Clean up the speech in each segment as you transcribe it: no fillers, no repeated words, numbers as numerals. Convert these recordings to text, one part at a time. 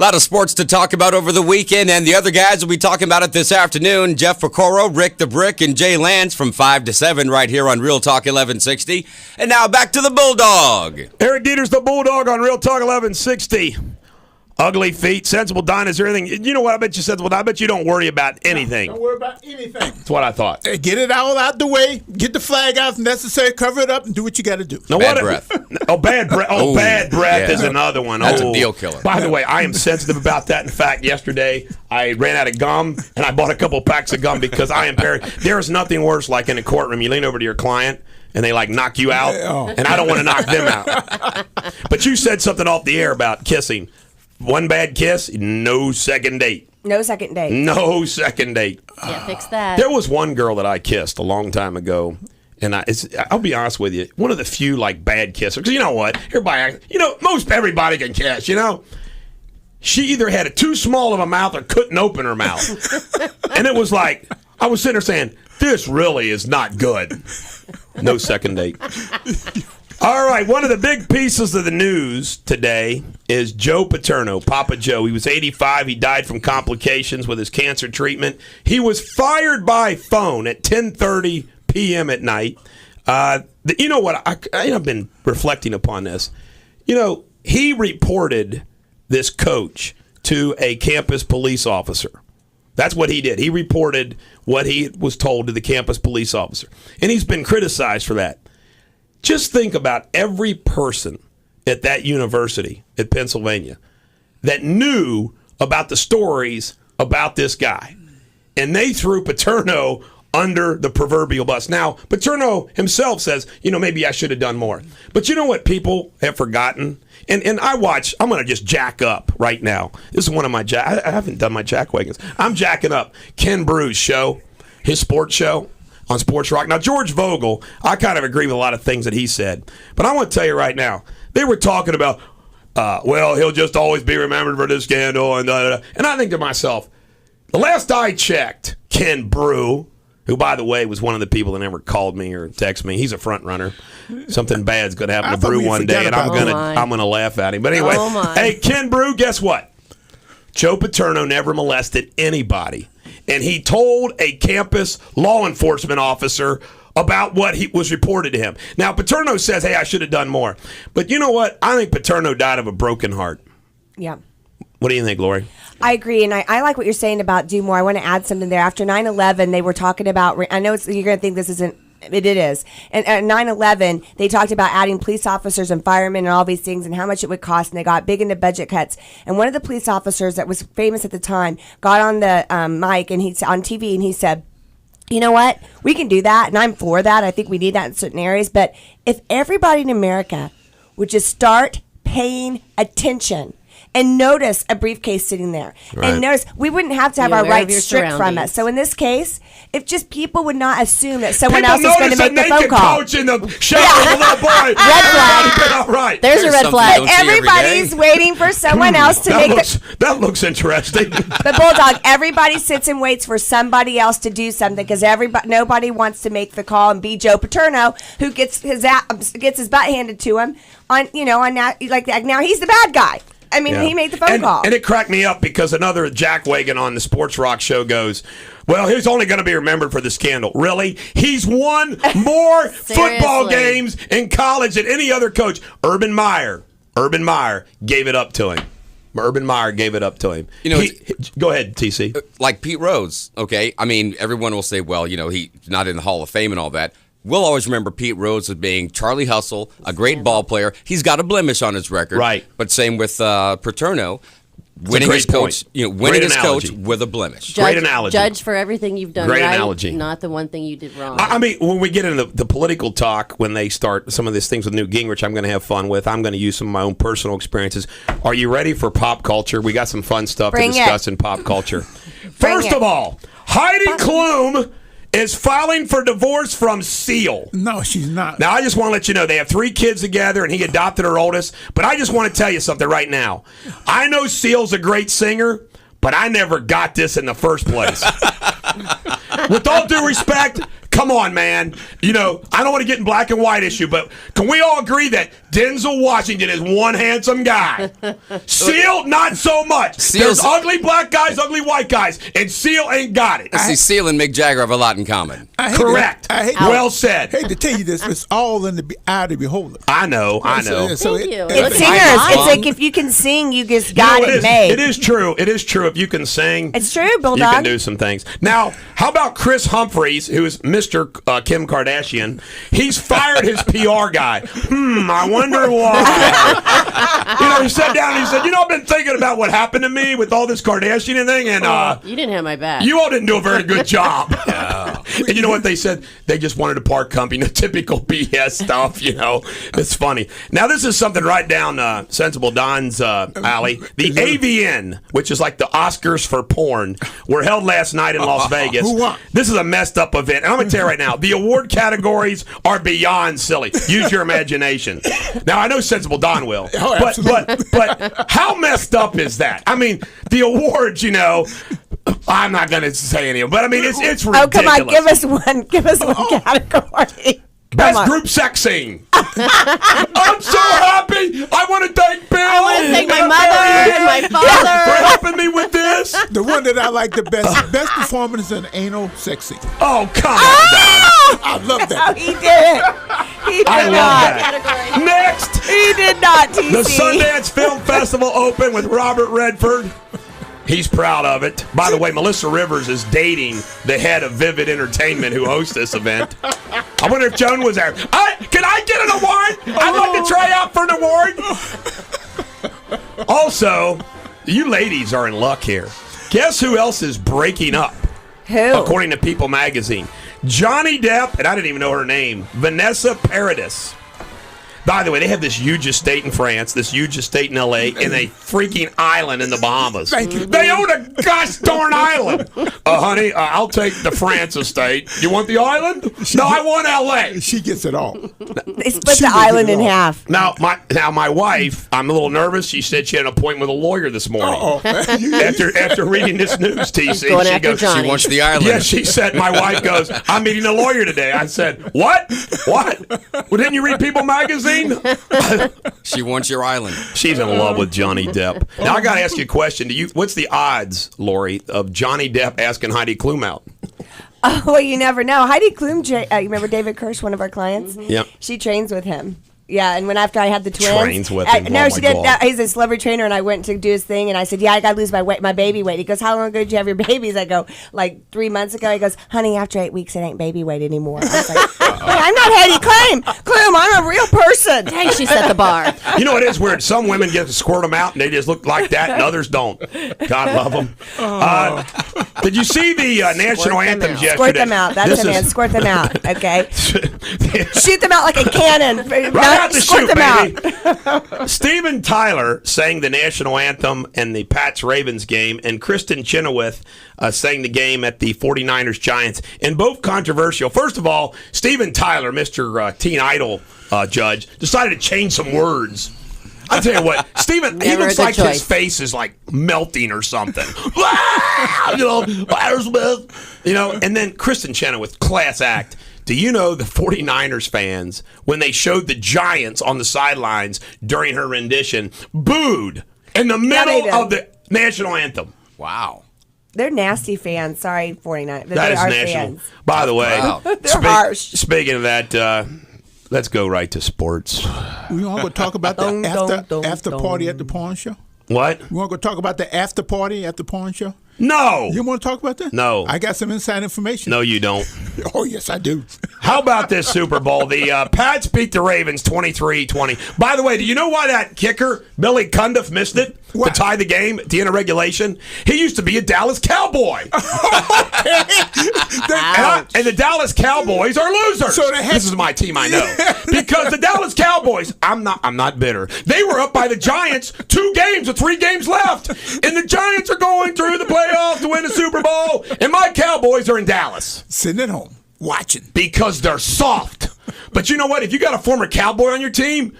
A lot of sports to talk about over the weekend, and the other guys will be talking about it this afternoon. Jeff Picoro, Rick the Brick, and Jay Lance from 5 to 7 right here on Real Talk 1160. And now back to the Bulldog. Eric Deters, the Bulldog on Real Talk 1160. Ugly feet, sensible diners, everything. You know what? I bet you sensible. I bet you don't worry about anything. Don't worry about anything. That's what I thought. Hey, get it all out the way. Get the flag out if necessary. Cover it up and do what you got to do. Now, Bad breath. Bad breath. Oh, bad breath is another one. That's a deal killer. By the way, I am sensitive about that. In fact, yesterday I ran out of gum and I bought a couple packs of gum because I am paranoid. There is nothing worse like in a courtroom. You lean over to your client and they knock you out, and I don't want to knock them out. But you said something off the air about kissing. One bad kiss, no second date. No second date. No second date. Yeah, fix that. There was one girl that I kissed a long time ago, and I'll be honest with you, one of the few bad kissers. Because you know what? Most everybody can kiss. She either had a too small of a mouth or couldn't open her mouth, and it was I was sitting there saying, "This really is not good." No second date. All right, one of the big pieces of the news today is Joe Paterno, Papa Joe. He was 85. He died from complications with his cancer treatment. He was fired by phone at 10:30 p.m. at night. You know what? I've been reflecting upon this. He reported this coach to a campus police officer. That's what he did. He reported what he was told to the campus police officer. And he's been criticized for that. Just think about every person at that university at Pennsylvania that knew about the stories about this guy. And they threw Paterno under the proverbial bus. Now, Paterno himself says, maybe I should have done more. But you know what people have forgotten? And I'm going to just jack up right now. This is one of my I haven't done my jack wagons. I'm jacking up Ken Brew's show, his sports show on Sports Rock. Now, George Vogel, I kind of agree with a lot of things that he said. But I want to tell you right now, they were talking about, he'll just always be remembered for this scandal. And I think to myself, the last I checked, Ken Brew, who, by the way, was one of the people that never called me or texted me. He's a front runner. Something bad's going to happen to Brew one day, and I'm gonna laugh at him. But anyway, hey, Ken Brew, guess what? Joe Paterno never molested anybody. And he told a campus law enforcement officer about what was reported to him. Now, Paterno says, hey, I should have done more. But you know what? I think Paterno died of a broken heart. Yeah. What do you think, Lori? I agree, and I like what you're saying about do more. I want to add something there. After 9/11, they were talking about, I know you're going to think this isn't, it is. And at 9/11, they talked about adding police officers and firemen and all these things and how much it would cost, and they got big into budget cuts. And one of the police officers that was famous at the time got on the mic and he's on TV and he said, you know what? We can do that, and I'm for that. I think we need that in certain areas. But if everybody in America would just start paying attention and notice a briefcase sitting there. Right. And notice we wouldn't have to have our rights stripped from us. So in this case, if just people would not assume that someone else is going to make the phone call. Coach in the shower with a little boy. Red flag. All right. There's a red flag. Everybody's waiting for someone else to That looks interesting. The Bulldog, everybody sits and waits for somebody else to do something because nobody wants to make the call and be Joe Paterno, who gets his butt handed to him on now he's the bad guy. I mean, he made the phone call. And it cracked me up because another jackwagon on the Sports Rock show goes, well, he's only going to be remembered for the scandal. Really? He's won more football games in college than any other coach. Urban Meyer gave it up to him. Go ahead, TC. Like Pete Rose, okay? I mean, everyone will say, well, he's not in the Hall of Fame and all that. We'll always remember Pete Rose as being Charlie Hustle, a great ball player. He's got a blemish on his record. Right. But same with Paterno, winning his coach with a blemish. Great analogy. Judge for everything you've done great right, analogy. Not the one thing you did wrong. I mean, when we get into the political talk, when they start some of these things with Newt Gingrich, I'm going to have ffun with. I'm going to use some of my own personal experiences. Are you ready for pop culture? We got some fun stuff to discuss in pop culture. First of all, Heidi Klum is filing for divorce from Seal. No, she's not. Now, I just want to let you know, they have 3 kids together, and he adopted her oldest. But I just want to tell you something right now. I know Seal's a great singer, but I never got this in the first place. With all due respect, Come on, man. You know, I don't want to get in black and white issue, but can we all agree that Denzel Washington is one handsome guy? Seal, not so much. Seal's- There's ugly black guys, ugly white guys, and Seal ain't got it. See, Seal and Mick Jagger have a lot in common. Correct. I hate Well said. hate to tell you this, but it's all in the eye of the beholder. I know. Thank you. It's Look, singers. Mom. It's like if you can sing, you just You know, got it made. It is true. It is true. If you can sing, It's true, you Bulldog. can do some things. Now, how about Kris Humphries, who is Mr. Kim Kardashian? He's fired his PR guy. I wonder why. You know, he sat down and he said, I've been thinking about what happened to me with all this Kardashian thing, and You didn't have my back. you all didn't do a very good job. And you know what they said? They just wanted to part company. The typical BS stuff, It's funny. Now, this is something right down Sensible Don's alley. The AVN, which is like the Oscars for porn, were held last night in Las Vegas. Who won? This is a messed up event. And I'm going to tell you right now, the award categories are beyond silly. Use your imagination. Now, I know Sensible Don will. Oh, but how messed up is that? I mean, the awards, I'm not going to say any of them, but I mean, it's ridiculous. Oh, come on, give us one category. Best on. group sex scene. I'm so happy. I want to thank Bill. I want to thank my mother and my for father. helping me with this. The one that I like the best performance in anal sex scene. Oh, come on, I love Oh, that. he did. He did I love not. that. Next, He did not, TC. the Sundance Film Festival opened with Robert Redford. He's proud of it. By the way, Melissa Rivers is dating the head of Vivid Entertainment who hosts this event. I wonder if Joan was there. Can I get an award? I'd like to try out for an award. Also, you ladies are in luck here. Guess who else is breaking up? Who? According to People magazine. Johnny Depp, and I didn't even know her name, Vanessa Paradis. By the way, they have this huge estate in France, this huge estate in L.A., and a freaking island in the Bahamas. Thank you. They own a gosh darn island. Honey, I'll take the France estate. You want the island? No, I want L.A. She gets it all. They split She the did island it in all. half. Now my wife, I'm a little nervous. She said she had an appointment with a lawyer this morning. After reading this news, TC, going she after goes, Johnny. She wants the island. yeah, she said, my wife goes, I'm meeting a lawyer today. I said, what? What? Well, didn't you read People magazine? She wants your island. She's in love with Johnny Depp. Now, I got to ask you a question. What's the odds, Lori, of Johnny Depp asking Heidi Klum out? Oh, well, you never know. Heidi Klum, you remember David Kirsch, one of our clients? Yep. She trains with him. Yeah, and after I had the twins, Trains with him. No, Oh, she my did. God. He's a celebrity trainer, and I went to do his thing, and I said, "Yeah, I got to lose my baby weight." He goes, "How long ago did you have your babies?" I go, "Like 3 months ago." He goes, "Honey, after 8 weeks, it ain't baby weight anymore." I was like, "I'm not Heidi Klum. I'm a real person." Dang, she set the bar. You know, it is weird. Some women get to squirt them out, and they just look like that, and others don't. God love them. Did you see the national anthems yesterday? Squirt them out. That's This it, man. is- Squirt them out. Okay. Shoot them out like a cannon. Right out the Squirt chute, them out. baby. Steven Tyler sang the national anthem in the Pats-Ravens game, and Kristen Chenoweth sang the game at the 49ers-Giants, and both controversial. First of all, Steven Tyler, Mr. Teen Idol judge, decided to change some words. I'll tell you what, Steven, he Never a looks good like his choice. face is like melting or something. And then Kristen Chenoweth, class act. Do you know the 49ers fans, when they showed the Giants on the sidelines during her rendition, booed in the they middle did. of the national anthem? Wow. They're nasty fans. Sorry, 49. That They is are national. fans. By the way, Wow. They're harsh. speaking of that, let's go right to sports. We want to go talk about the Dun, dun, dun, after dun. party at the pawn show. What? We want to go talk about the after party at the pawn show. No. You want to talk about that? No. I got some inside information. No, you don't. Oh, yes, I do. How about this Super Bowl? The Pats beat the Ravens 23-20. By the way, do you know why that kicker, Billy Cundiff, missed it What? to tie the game at the end of regulation? He used to be a Dallas Cowboy. And the Dallas Cowboys are losers. So they had- This is my team, I know. Because the Dallas Cowboys, I'm not bitter. They were up by the Giants 2 games with 3 games left. And the Giants are going through the playoffs to win the Super Bowl. And my Cowboys are in Dallas. Sitting at home, watching. Because they're soft. But you know what? If you got a former Cowboy on your team,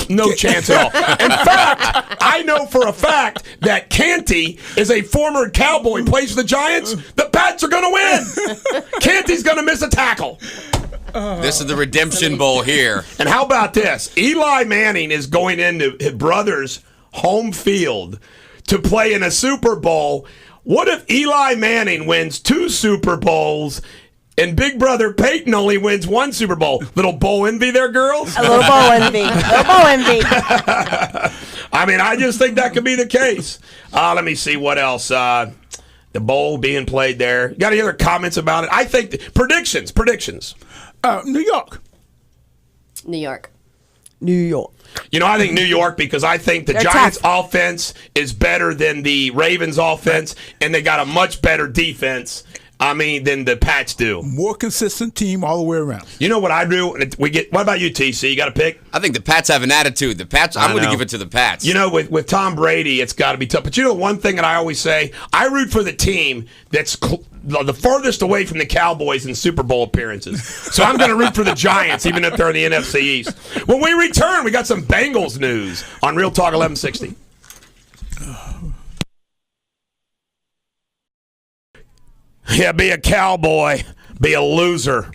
No chance at all. In fact, I know for a fact that Canty is a former Cowboy, plays for the Giants. The Pats are going to win. Canty's going to miss a tackle. This is the Redemption Bowl here. And how about this? Eli Manning is going into his brother's home field to play in a Super Bowl. What if Eli Manning wins 2 Super Bowls and Big Brother Peyton only wins 1 Super Bowl? Little bowl envy there, girls? A little bowl envy. Little bowl envy. I mean, I just think that could be the case. Let me see what else. The bowl being played there. You got any other comments about it? I think predictions. New York. New York. New York. You know, I think New York because I think the They're Giants' tough. offense is better than the Ravens' offense, and they got a much better defense. Than the Pats do. More consistent team all the way around. You know what I do? What about you, TC? You got to pick? I think the Pats have an attitude. The Pats, I'm going to know. give it to the Pats. You know, with Tom Brady, it's got to be tough. But you know one thing that I always say? I root for the team that's the farthest away from the Cowboys in Super Bowl appearances. So I'm going to root for the Giants, even if they're in the NFC East. When we return, we got some Bengals news on Real Talk 1160. Yeah, be a cowboy. Be a loser.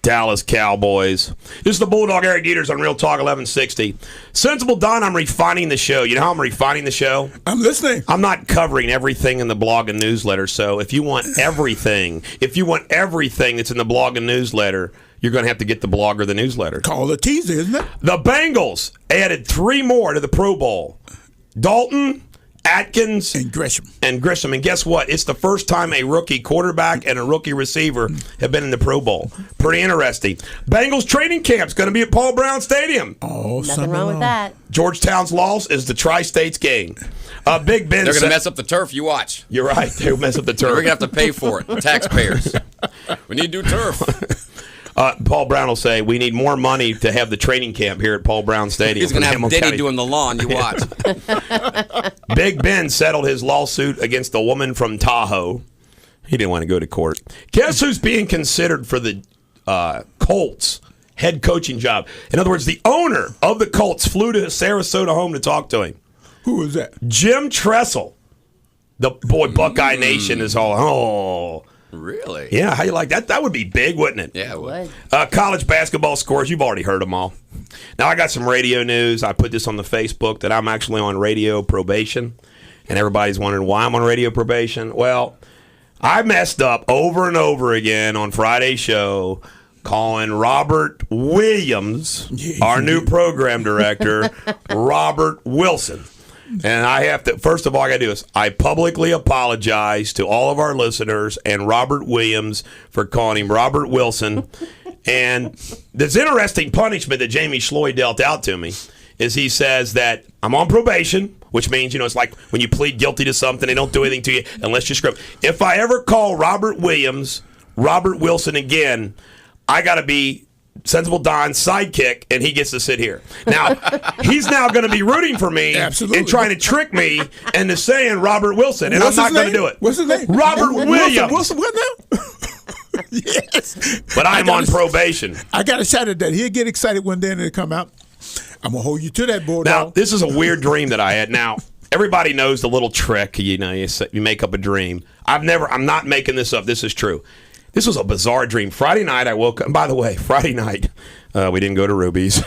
Dallas Cowboys. This is the Bulldog, Eric Deters on Real Talk 1160. Sensible Don, I'm refining the show. You know how I'm refining the show? I'm listening. I'm not covering everything in the blog and newsletter. So if you want everything that's in the blog and newsletter, you're going to have to get the blog or the newsletter. Call it teaser, isn't it? The Bengals added 3 more to the Pro Bowl. Dalton, Atkins, And Gresham. And guess what? It's the first time a rookie quarterback and a rookie receiver have been in the Pro Bowl. Pretty interesting. Bengals training camp's going to be at Paul Brown Stadium. Oh, Nothing wrong with that. Georgetown's loss is the Tri-States game. Big Ben They're going to said- mess up the turf. You watch. You're right. They'll mess up the turf. We're going to have to pay for it. Taxpayers. We need to do turf. Paul Brown will say, we need more money to have the training camp here at Paul Brown Stadium. He's going to have Hamilton Denny County. doing the lawn. You watch. Big Ben settled his lawsuit against a woman from Tahoe. He didn't want to go to court. Guess who's being considered for the Colts head coaching job? In other words, the owner of the Colts flew to Sarasota home to talk to him. Who was that? Jim Tressel. The boy Buckeye Nation is all, Really? yeah, how you like that? That would be big, wouldn't it? Yeah, it would. College basketball scores, you've already heard them all. Now, I got some radio news. I put this on the Facebook that I'm actually on radio probation, and everybody's wondering why I'm on radio probation. Well, I messed up over and over again on Friday's show calling Robert Williams, our new program director, Robert Wilson. And I have to, first of all, I got to do is I publicly apologize to all of our listeners and Robert Williams for calling him Robert Wilson. And this interesting punishment that Jamie Schloy dealt out to me is he says that I'm on probation, which means, it's like when you plead guilty to something, they don't do anything to you unless you screw up. If I ever call Robert Williams, Robert Wilson again, I got to be Sensible Don's sidekick, and he gets to sit here. Now, he's now going to be rooting for me Absolutely. and trying to trick me into saying Robert Wilson, and What's I'm not his going to name? do it. What's his name? Robert Williams. Wilson, what now? Yes. But I'm on probation. I got a shot at that. He'll get excited one day and it'll come out. I'm going to hold you to that, Bulldog. Now, this is a weird dream that I had. Now, everybody knows the little trick, you make up a dream. I'm not making this up. This is true. This was a bizarre dream. Friday night, I woke up. And by the way, Friday night, we didn't go to Ruby's.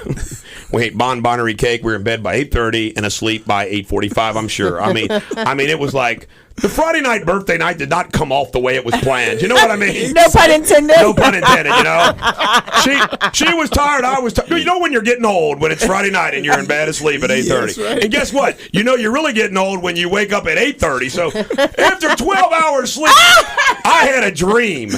We ate bonbonnery cake. We were in bed by 8:30 and asleep by 8:45, I'm sure. I mean, it was like the Friday night birthday night did not come off the way it was planned. You know what I mean? No pun intended. No pun intended, She was tired. I was tired. You know when you're getting old, when it's Friday night and you're in bed asleep at 8:30. Yes, right. And guess what? You're really getting old when you wake up at 8:30. So after 12 hours sleep, I had a dream.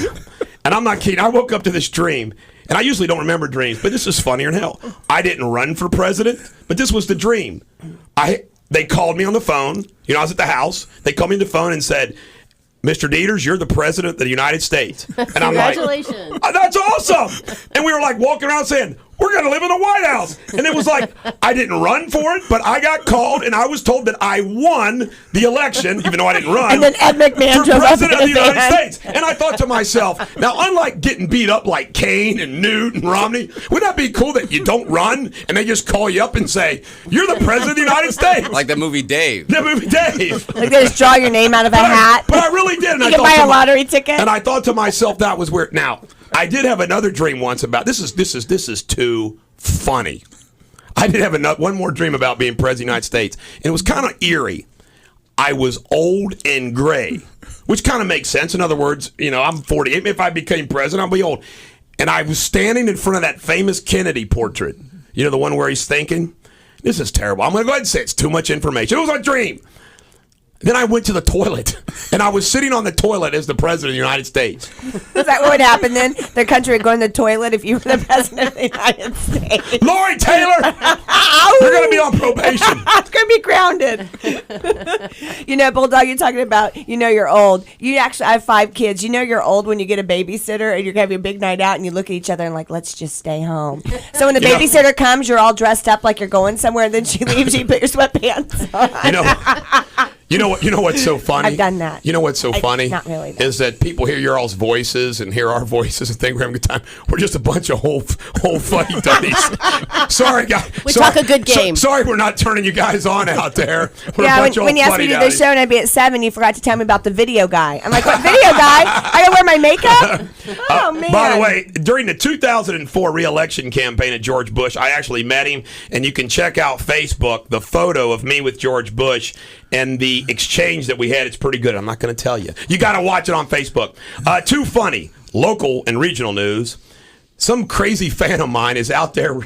And I'm not kidding. I woke up to this dream. And I usually don't remember dreams, but this is funnier than hell. I didn't run for president, but this was the dream. They called me on the phone. I was at the house. They called me on the phone and said, Mr. Deters, you're the president of the United States. And I'm like, Congratulations. "Oh, that's awesome." And we were like walking around saying, we're going to live in the White House. And it was like, I didn't run for it, but I got called, and I was told that I won the election, even though I didn't run. And then Ed McMahon for drove up president of the in a United van. States. And I thought to myself, now, unlike getting beat up like Kane and Newt and Romney, wouldn't that be cool that you don't run and they just call you up and say, you're the president of the United States? Like the movie Dave. The movie Dave. Like they just draw your name out of a hat. But I really did. And You I can thought buy to a lottery ticket. And I thought to myself, that was weird. Now, I did have another dream once about this is too funny. I did have one more dream about being president of the United States, and it was kind of eerie. I was old and gray, which kind of makes sense. In other words, I'm 48. If I became president, I'll be old. And I was standing in front of that famous Kennedy portrait. The one where he's thinking, this is terrible. I'm going to go ahead and say it's too much information. It was a dream. Then I went to the toilet, and I was sitting on the toilet as the president of the United States. Is that what would happen then? The country would go in the toilet if you were the president of the United States. Lori Taylor, you're going to be on probation. It's going to be grounded. Bulldog, you're talking about, you're old. You actually, I have 5 kids. You're old when you get a babysitter and you're having a big night out and you look at each other and like, let's just stay home. So when the babysitter comes, you're all dressed up like you're going somewhere, and then she leaves, you put your sweatpants on. You know what's so funny? I've done that. You know what's so funny? Not really, though. Is that people hear your all's voices and hear our voices and think we're having a good time. We're just a bunch of whole funny duddies. Sorry, guys. We talk a good game. Sorry we're not turning you guys on out there. We're Yeah, a bunch of when you old asked me funny to do the duddies. show and I'd be at 7, you forgot to tell me about the video guy. I'm like, what video guy? I gotta wear my makeup? Oh, man. By the way, during the 2004 re-election campaign of George Bush, I actually met him, and you can check out Facebook, the photo of me with George Bush and the exchange that we had. It's pretty good. I'm not going to tell you. You got to watch it on Facebook. Too funny. Local and regional news. Some crazy fan of mine is out there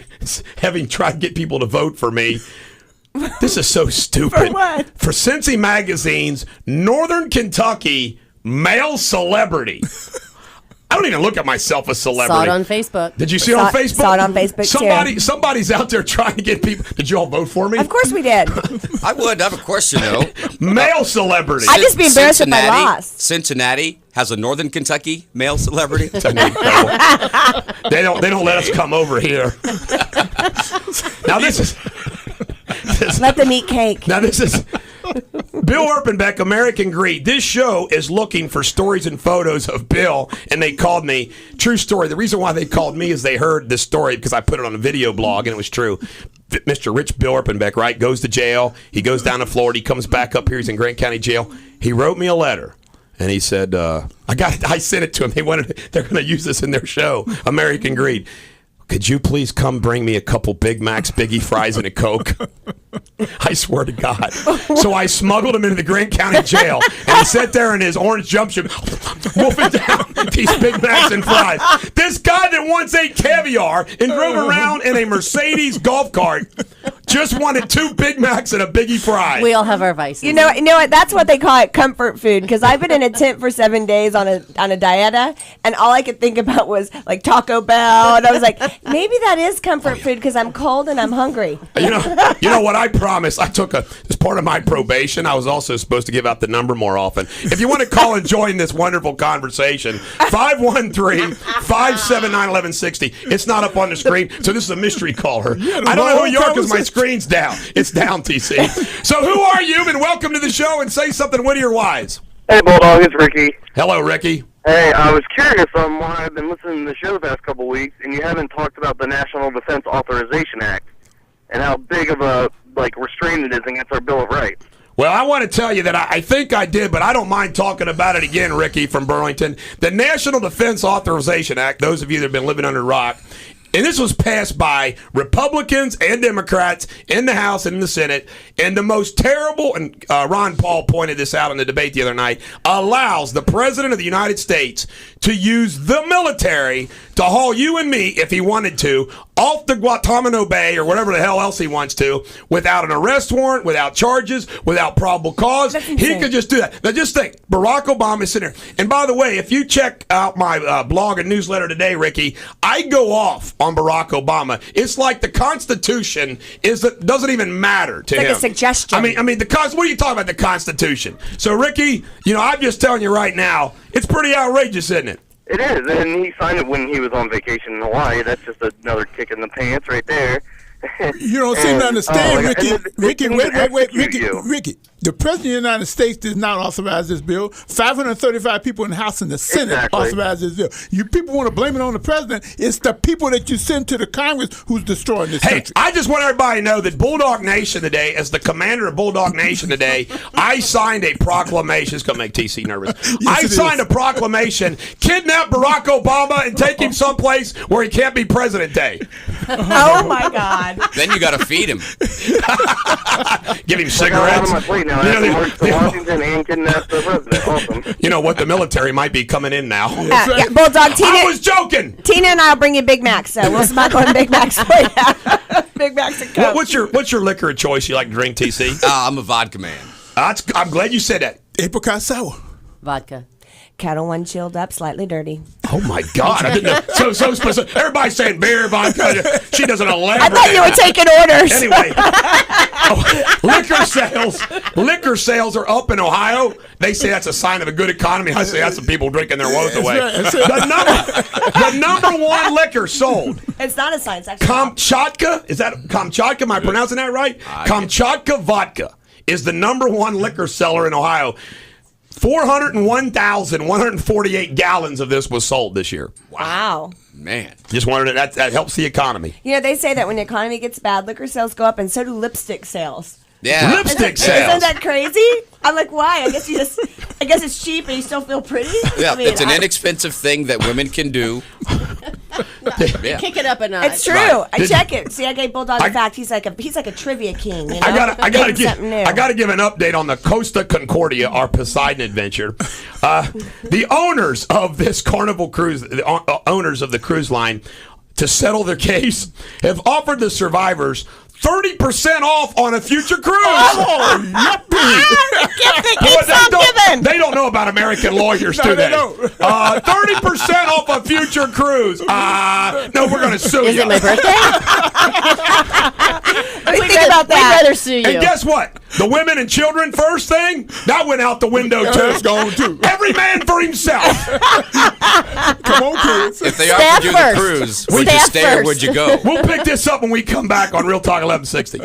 having tried to get people to vote for me. This is so stupid. For what? For Cincy Magazine's Northern Kentucky male celebrity. I don't even look at myself as celebrity. Saw it on Facebook. Did you see it on Facebook? Saw it on Facebook, too. Somebody's out there trying to get people. Did you all vote for me? Of course we did. I would. I have a question, though. Male celebrity. I just be embarrassed if I lost. Cincinnati has a Northern Kentucky male celebrity. They don't let us come over here. Now this is. Let them eat cake. Now this is. Bill Erpenbeck, American Greed. This show is looking for stories and photos of Bill, and they called me. True story. The reason why they called me is they heard this story because I put it on a video blog, and it was true. Mr. Rich Bill Erpenbeck, right, goes to jail. He goes down to Florida. He comes back up here. He's in Grant County Jail. He wrote me a letter, and he said, I sent it to him. They're going to use this in their show, American Greed. Could you please come bring me a couple Big Macs, Biggie fries, and a Coke? I swear to God. So I smuggled him into the Grant County Jail, and he sat there in his orange jumpsuit, wolfing down these Big Macs and fries. This guy that once ate caviar and drove around in a Mercedes golf cart just wanted 2 Big Macs and a Biggie fry. We all have our vices. You know what? That's what they call it, comfort food. Because I've been in a tent for 7 days on a dieta, and all I could think about was like Taco Bell, and I was like, maybe that is comfort food because I'm cold and I'm hungry. You know what? I promise. I took as part of my probation, I was also supposed to give out the number more often. If you want to call and join this wonderful conversation, 513-579-1160. It's not up on the screen, so this is a mystery caller. I don't know who you are because my screen's down. It's down, TC. So who are you? And welcome to the show, and say something witty or wise. Hey, Bulldog, it's Ricky. Hello, Ricky. Hey, I was curious on why I've been listening to the show the past couple of weeks, and you haven't talked about the National Defense Authorization Act and how big of a restraint it is against our Bill of Rights. Well, I want to tell you that I think I did, but I don't mind talking about it again, Ricky from Burlington. The National Defense Authorization Act, those of you that have been living under a rock, and this was passed by Republicans and Democrats in the House and in the Senate. And the most terrible, and Ron Paul pointed this out in the debate the other night, allows the President of the United States to use the military to haul you and me, if he wanted to, off the Guantanamo Bay or whatever the hell else he wants to, without an arrest warrant, without charges, without probable cause. He could just do that. Now just think, Barack Obama is sitting there. And by the way, if you check out my blog and newsletter today, Ricky, I go off on Barack Obama. It's like the Constitution doesn't even matter to him. It's like a suggestion. I mean, what are you talking about, the Constitution? So, Ricky, I'm just telling you right now, it's pretty outrageous, isn't it? It is, and he signed it when he was on vacation in Hawaii. That's just another kick in the pants right there. You don't seem to understand, Ricky. Ricky. Ricky. The President of the United States did not authorize this bill. 535 people in the House and the Senate authorized this bill. You people want to blame it on the President. It's the people that you send to the Congress who's destroying this country. I just want everybody to know that Bulldog Nation today, as the commander of Bulldog Nation today, I signed a proclamation. It's going to make TC nervous. I signed a proclamation, kidnap Barack Obama and take him someplace where he can't be President Day. Oh, my God. Then you got to feed him. Give him cigarettes. Now I have to march to Washington and kidnap the president. Awesome. You know what? The military might be coming in now. Yeah, Bulldog, Tina. I was joking. Tina and I will bring you Big Macs, so we'll smack on Big Macs for you. Big Macs and Coke. What's your liquor of choice you like to drink, TC? I'm a vodka man. I'm glad you said that. Apricot sour. Vodka. Kettle One chilled up, slightly dirty. Oh my God! I didn't know. So specific. Everybody's saying beer, vodka. She doesn't elaborate. I thought you were taking orders. Anyway, liquor sales are up in Ohio. They say that's a sign of a good economy. I say that's the people drinking their woes away. The number one liquor sold. It's not a sign. It's actually Kamchatka. Is that Kamchatka? Am I pronouncing that right? Kamchatka vodka is the number one liquor seller in Ohio. 401,148 gallons of this was sold this year. Wow. Man. Just wondered that helps the economy. You know, they say that when the economy gets bad, liquor sales go up, and so do lipstick sales. Yeah. Lipstick sales. Isn't that crazy? I'm like, why? I guess it's cheap and you still feel pretty. Yeah, it's an inexpensive thing that women can do. Yeah. Kick it up a notch. It's true. Right. I check it. See, I gave Bulldog a fact. He's like a trivia king. You know? I gotta give something new. I gotta give an update on the Costa Concordia, our Poseidon adventure. The owners of this Carnival cruise, the owners of the cruise line, to settle their case, have offered the survivors 30% off on a future cruise. Oh, yuppie. They don't know about American lawyers, do they? 30% off a future cruise. No, we're going to sue you. Is it my birthday? Think about that. We'd rather sue you. And guess what? The women and children first thing, that went out the window too. That's gone too. Every man for himself. Come on, kids. If they Staff offered you first. the cruise, would you Staff stay or first. would you go? We'll pick this up when we come back on Real Talk 1160.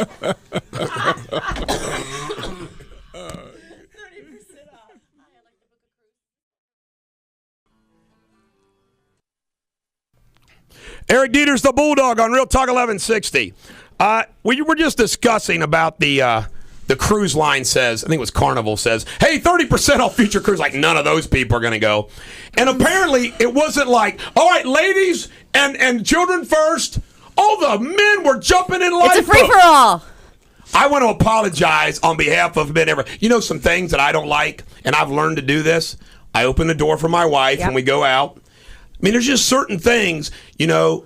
Eric Deters, the Bulldog, on Real Talk 1160. We were just discussing about the cruise line says, I think it was Carnival says, hey, 30% off future cruise. Like, none of those people are going to go. And apparently it wasn't like, all right, ladies and children first. All the men were jumping in lifeboats. It's a free-for-all. I want to apologize on behalf of men ever. You know some things that I don't like, and I've learned to do this. I open the door for my wife when we go out. I mean, there's just certain things, you know,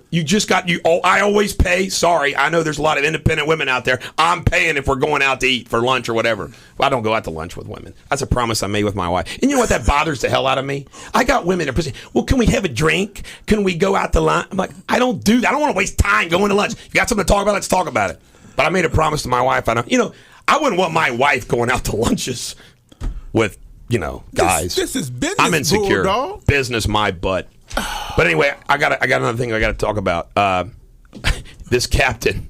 I always pay. Sorry, I know there's a lot of independent women out there. I'm paying if we're going out to eat for lunch or whatever. Well, I don't go out to lunch with women. That's a promise I made with my wife. And you know what? That bothers the hell out of me. I got women that are saying, well, can we have a drink? Can we go out to lunch? I'm like, I don't do that. I don't want to waste time going to lunch. If you got something to talk about, let's talk about it. But I made a promise to my wife. I wouldn't want my wife going out to lunches with, guys. This is business. I'm insecure. Bulldog. Business, my butt. But anyway, I got another thing I got to talk about. This captain,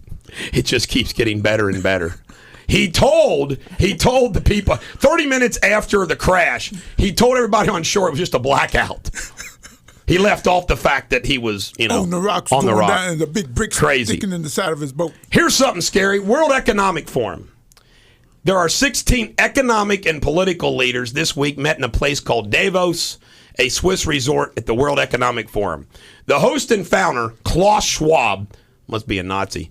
it just keeps getting better and better. He told the people 30 minutes after the crash. He told everybody on shore it was just a blackout. He left off the fact that he was, on the rocks, on the rock. down and the big bricks sticking in the side of his boat. Here's something scary. World Economic Forum. There are 16 economic and political leaders this week met in a place called Davos, a Swiss resort at the World Economic Forum. The host and founder, Klaus Schwab, must be a Nazi.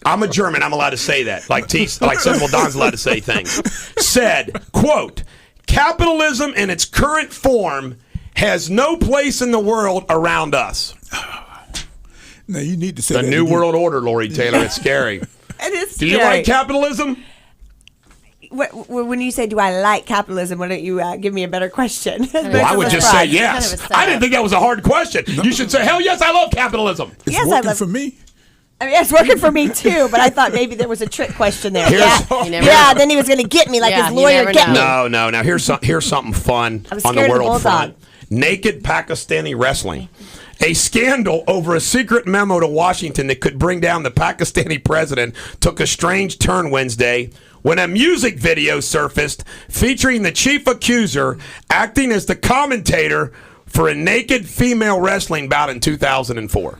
I'm a German. I'm allowed to say that. Like Sensible Don's allowed to say things. Said, quote, capitalism in its current form has no place in the world around us. Now you need to say the that New again. World Order, Lori Taylor. It's scary. It is Do you scary. like capitalism? When you say, do I like capitalism, why don't you give me a better question? Well, I would just say yes. Kind of a setup. I didn't think that was a hard question. You should say, hell yes, I love capitalism. It's Yes, I working love- for me. I mean, it's working for me too, but I thought maybe there was a trick question there. Here's- You never Yeah, know. then he was going to get me like Yeah, his you lawyer never get me. know. No. Now here's something fun I was on the scared of the world Bulldog. front. naked Pakistani wrestling. A scandal over a secret memo to Washington that could bring down the Pakistani president took a strange turn Wednesday when a music video surfaced featuring the chief accuser acting as the commentator for a naked female wrestling bout in 2004.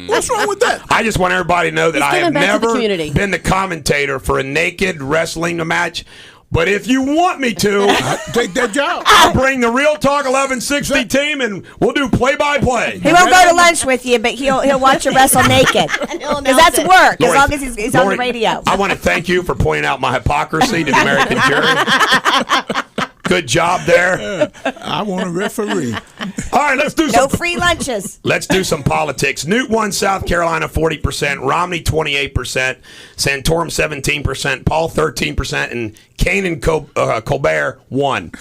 What's wrong with that? I just want everybody to know that I have giving back to the never community. been the commentator for a naked wrestling match. But if you want me to, Take that job. I'll bring the Real Talk 1160 team and we'll do play-by-play. He won't go to lunch with you, but he'll watch you wrestle naked. Because that's work, Lori, as long as he's on the radio. I want to thank you for pointing out my hypocrisy to the American jury. Good job there. I want a referee. All right, let's do No some free lunches. Let's do some politics. Newt won South Carolina 40%, Romney 28%, Santorum 17%, Paul 13%, and Kanan Colbert won.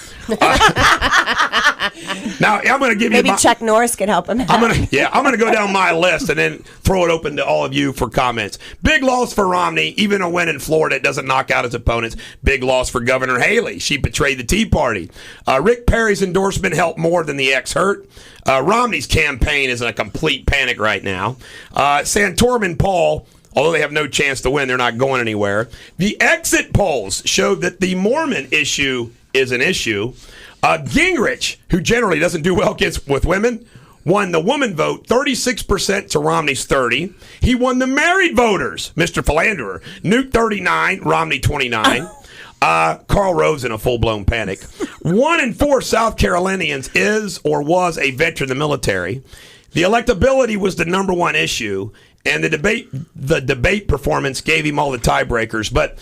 Now I'm going to give Maybe you Chuck Norris could help him out. I'm going to go down my list and then throw it open to all of you for comments. Big loss for Romney. Even a win in Florida, it doesn't knock out his opponents. Big loss for Governor Haley. She betrayed the Tea Party. Rick Perry's endorsement helped more than the ex hurt. Romney's campaign is in a complete panic right now. Santorum and Paul, although they have no chance to win, they're not going anywhere. The exit polls showed that the Mormon issue is an issue. Gingrich, who generally doesn't do well with women, won the woman vote 36% to Romney's 30%. He won the married voters, Mr. Philanderer. Newt 39%, Romney 29%. Karl Rove's in a full-blown panic. 1 in 4 South Carolinians is or was a veteran of the military. The electability was the number one issue, and the debate performance gave him all the tiebreakers. But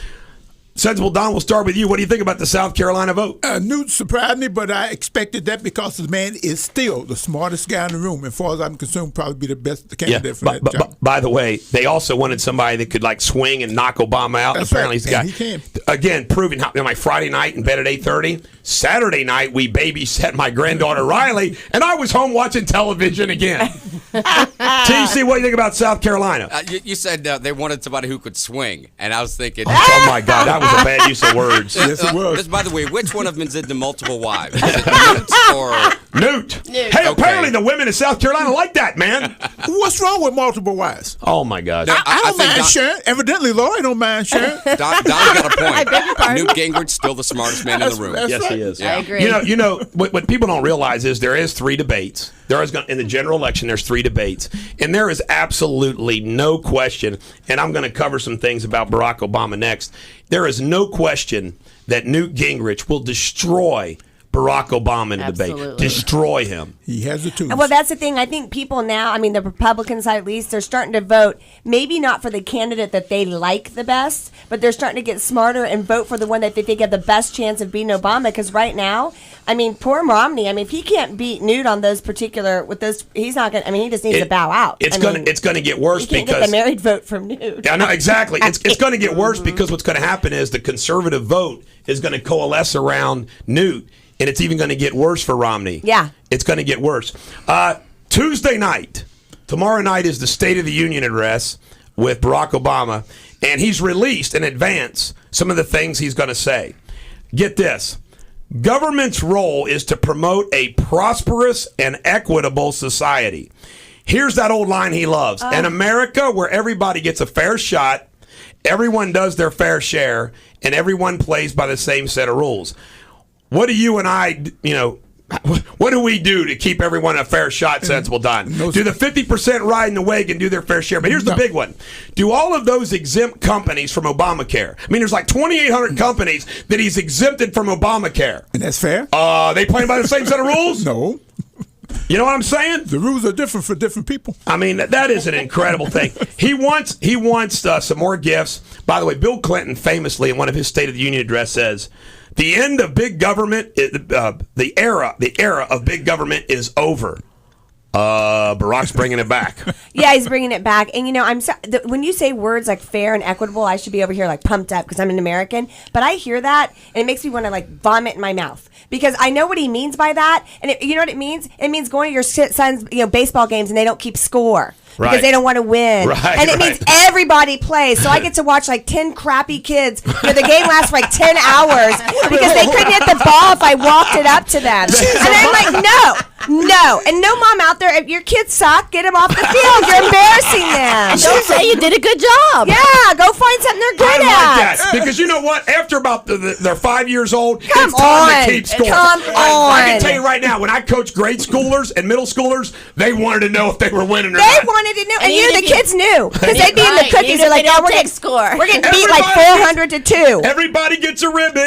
Sensible Don, we'll start with you. What do you think about the South Carolina vote? Newt surprised me, but I expected that because the man is still the smartest guy in the room. As far as I'm concerned, probably be the best candidate for that job. By the way, they also wanted somebody that could swing and knock Obama out. That's Apparently, right. he's the guy. And he can. Again, proving how. Friday night in bed at 8:30. Saturday night we babysat my granddaughter Riley, and I was home watching television again. TC, what do you think about South Carolina? You said they wanted somebody who could swing, and I was thinking, Oh my God, that was a bad use of words. Yes, it was. By the way, which one of them is into multiple wives? Is it Newt or Newt. Hey, apparently the women in South Carolina like that, man. What's wrong with multiple wives? Oh my God. I don't think mind sharing. Evidently, Lori don't mind sharing. Don's got a point. beg your pardon? Newt Gingrich's still the smartest man in the room. That's Yes, right. he is. I agree. You know what people don't realize is there is 3 debates. There is in the general election. There's 3 debates, and there is absolutely no question. And I'm going to cover some things about Barack Obama next. There is no question that Newt Gingrich will destroy Barack Obama in a debate. Absolutely. Destroy him. He has the tools. Well, that's the thing. I think people now, the Republican side at least, they're starting to vote maybe not for the candidate that they like the best, but they're starting to get smarter and vote for the one that they think have the best chance of beating Obama. Because right now, poor Romney. If he can't beat Newt on those particular he's not going. He just needs to bow out. It's going to get worse he can't because get the married vote from Newt. Yeah, no, exactly. It's going to get worse because what's going to happen is the conservative vote is going to coalesce around Newt. And it's even going to get worse for Romney. Yeah. It's going to get worse. Tuesday night, tomorrow night is the State of the Union address with Barack Obama. And he's released in advance some of the things he's going to say. Get this. Government's role is to promote a prosperous and equitable society. Here's that old line he loves. An America where everybody gets a fair shot, everyone does their fair share, and everyone plays by the same set of rules. What do you and I, what do we do to keep everyone a fair shot, Sensible Don? Do the 50% ride in the wagon do their fair share? But here's the big one. Do all of those exempt companies from Obamacare? There's 2,800 companies that he's exempted from Obamacare. And that's fair? They playing by the same set of rules? No. You know what I'm saying? The rules are different for different people. That is an incredible thing. He wants some more gifts. By the way, Bill Clinton famously in one of his State of the Union address says, the end of big government, the era of big government is over. Barack's bringing it back. Yeah, he's bringing it back. And, when you say words like fair and equitable, I should be over here pumped up because I'm an American. But I hear that, and it makes me want to vomit in my mouth because I know what he means by that. And you know what it means? It means going to your son's baseball games and they don't keep score. because they don't want to win. Right, and it means everybody plays. So I get to watch like 10 crappy kids. The game lasts for like 10 hours because they couldn't hit the ball if I walked it up to them. And I'm like, no. And no mom out there, if your kids suck, get them off the field. You're embarrassing them. Don't say you did a good job. Yeah, go find something they're good at. That. Because you know what? After about they're 5 years old, Come it's time on. to keep scoring. Come I can on. tell you right now, when I coached grade schoolers and middle schoolers, they wanted to know if they were winning or They not. wanted to know, and even the if you- kids knew because they'd be in the Right, cookies. even They're if like, they "Oh, don't we're take getting score. We're getting beat Everybody like 400 to 2." Everybody gets a ribbon.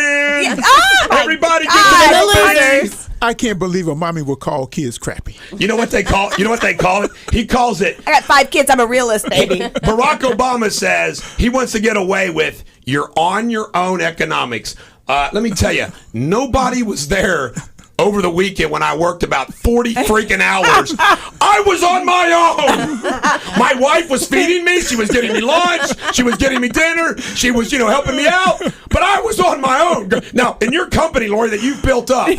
Oh my Everybody God. gets a The ribbon. losers. I can't believe a mommy would call kids crappy. You know what they call? You know what they call it? He calls it. I got 5 kids. I'm a realist, baby. Barack Obama says he wants to get away with "you're on your own" economics. Let me tell you, nobody was there over the weekend when I worked about 40 freaking hours. I was on my own. My wife was feeding me. She was getting me lunch. She was getting me dinner. She was, helping me out. But I was on my own. Now, in your company, Lori, that you've built up,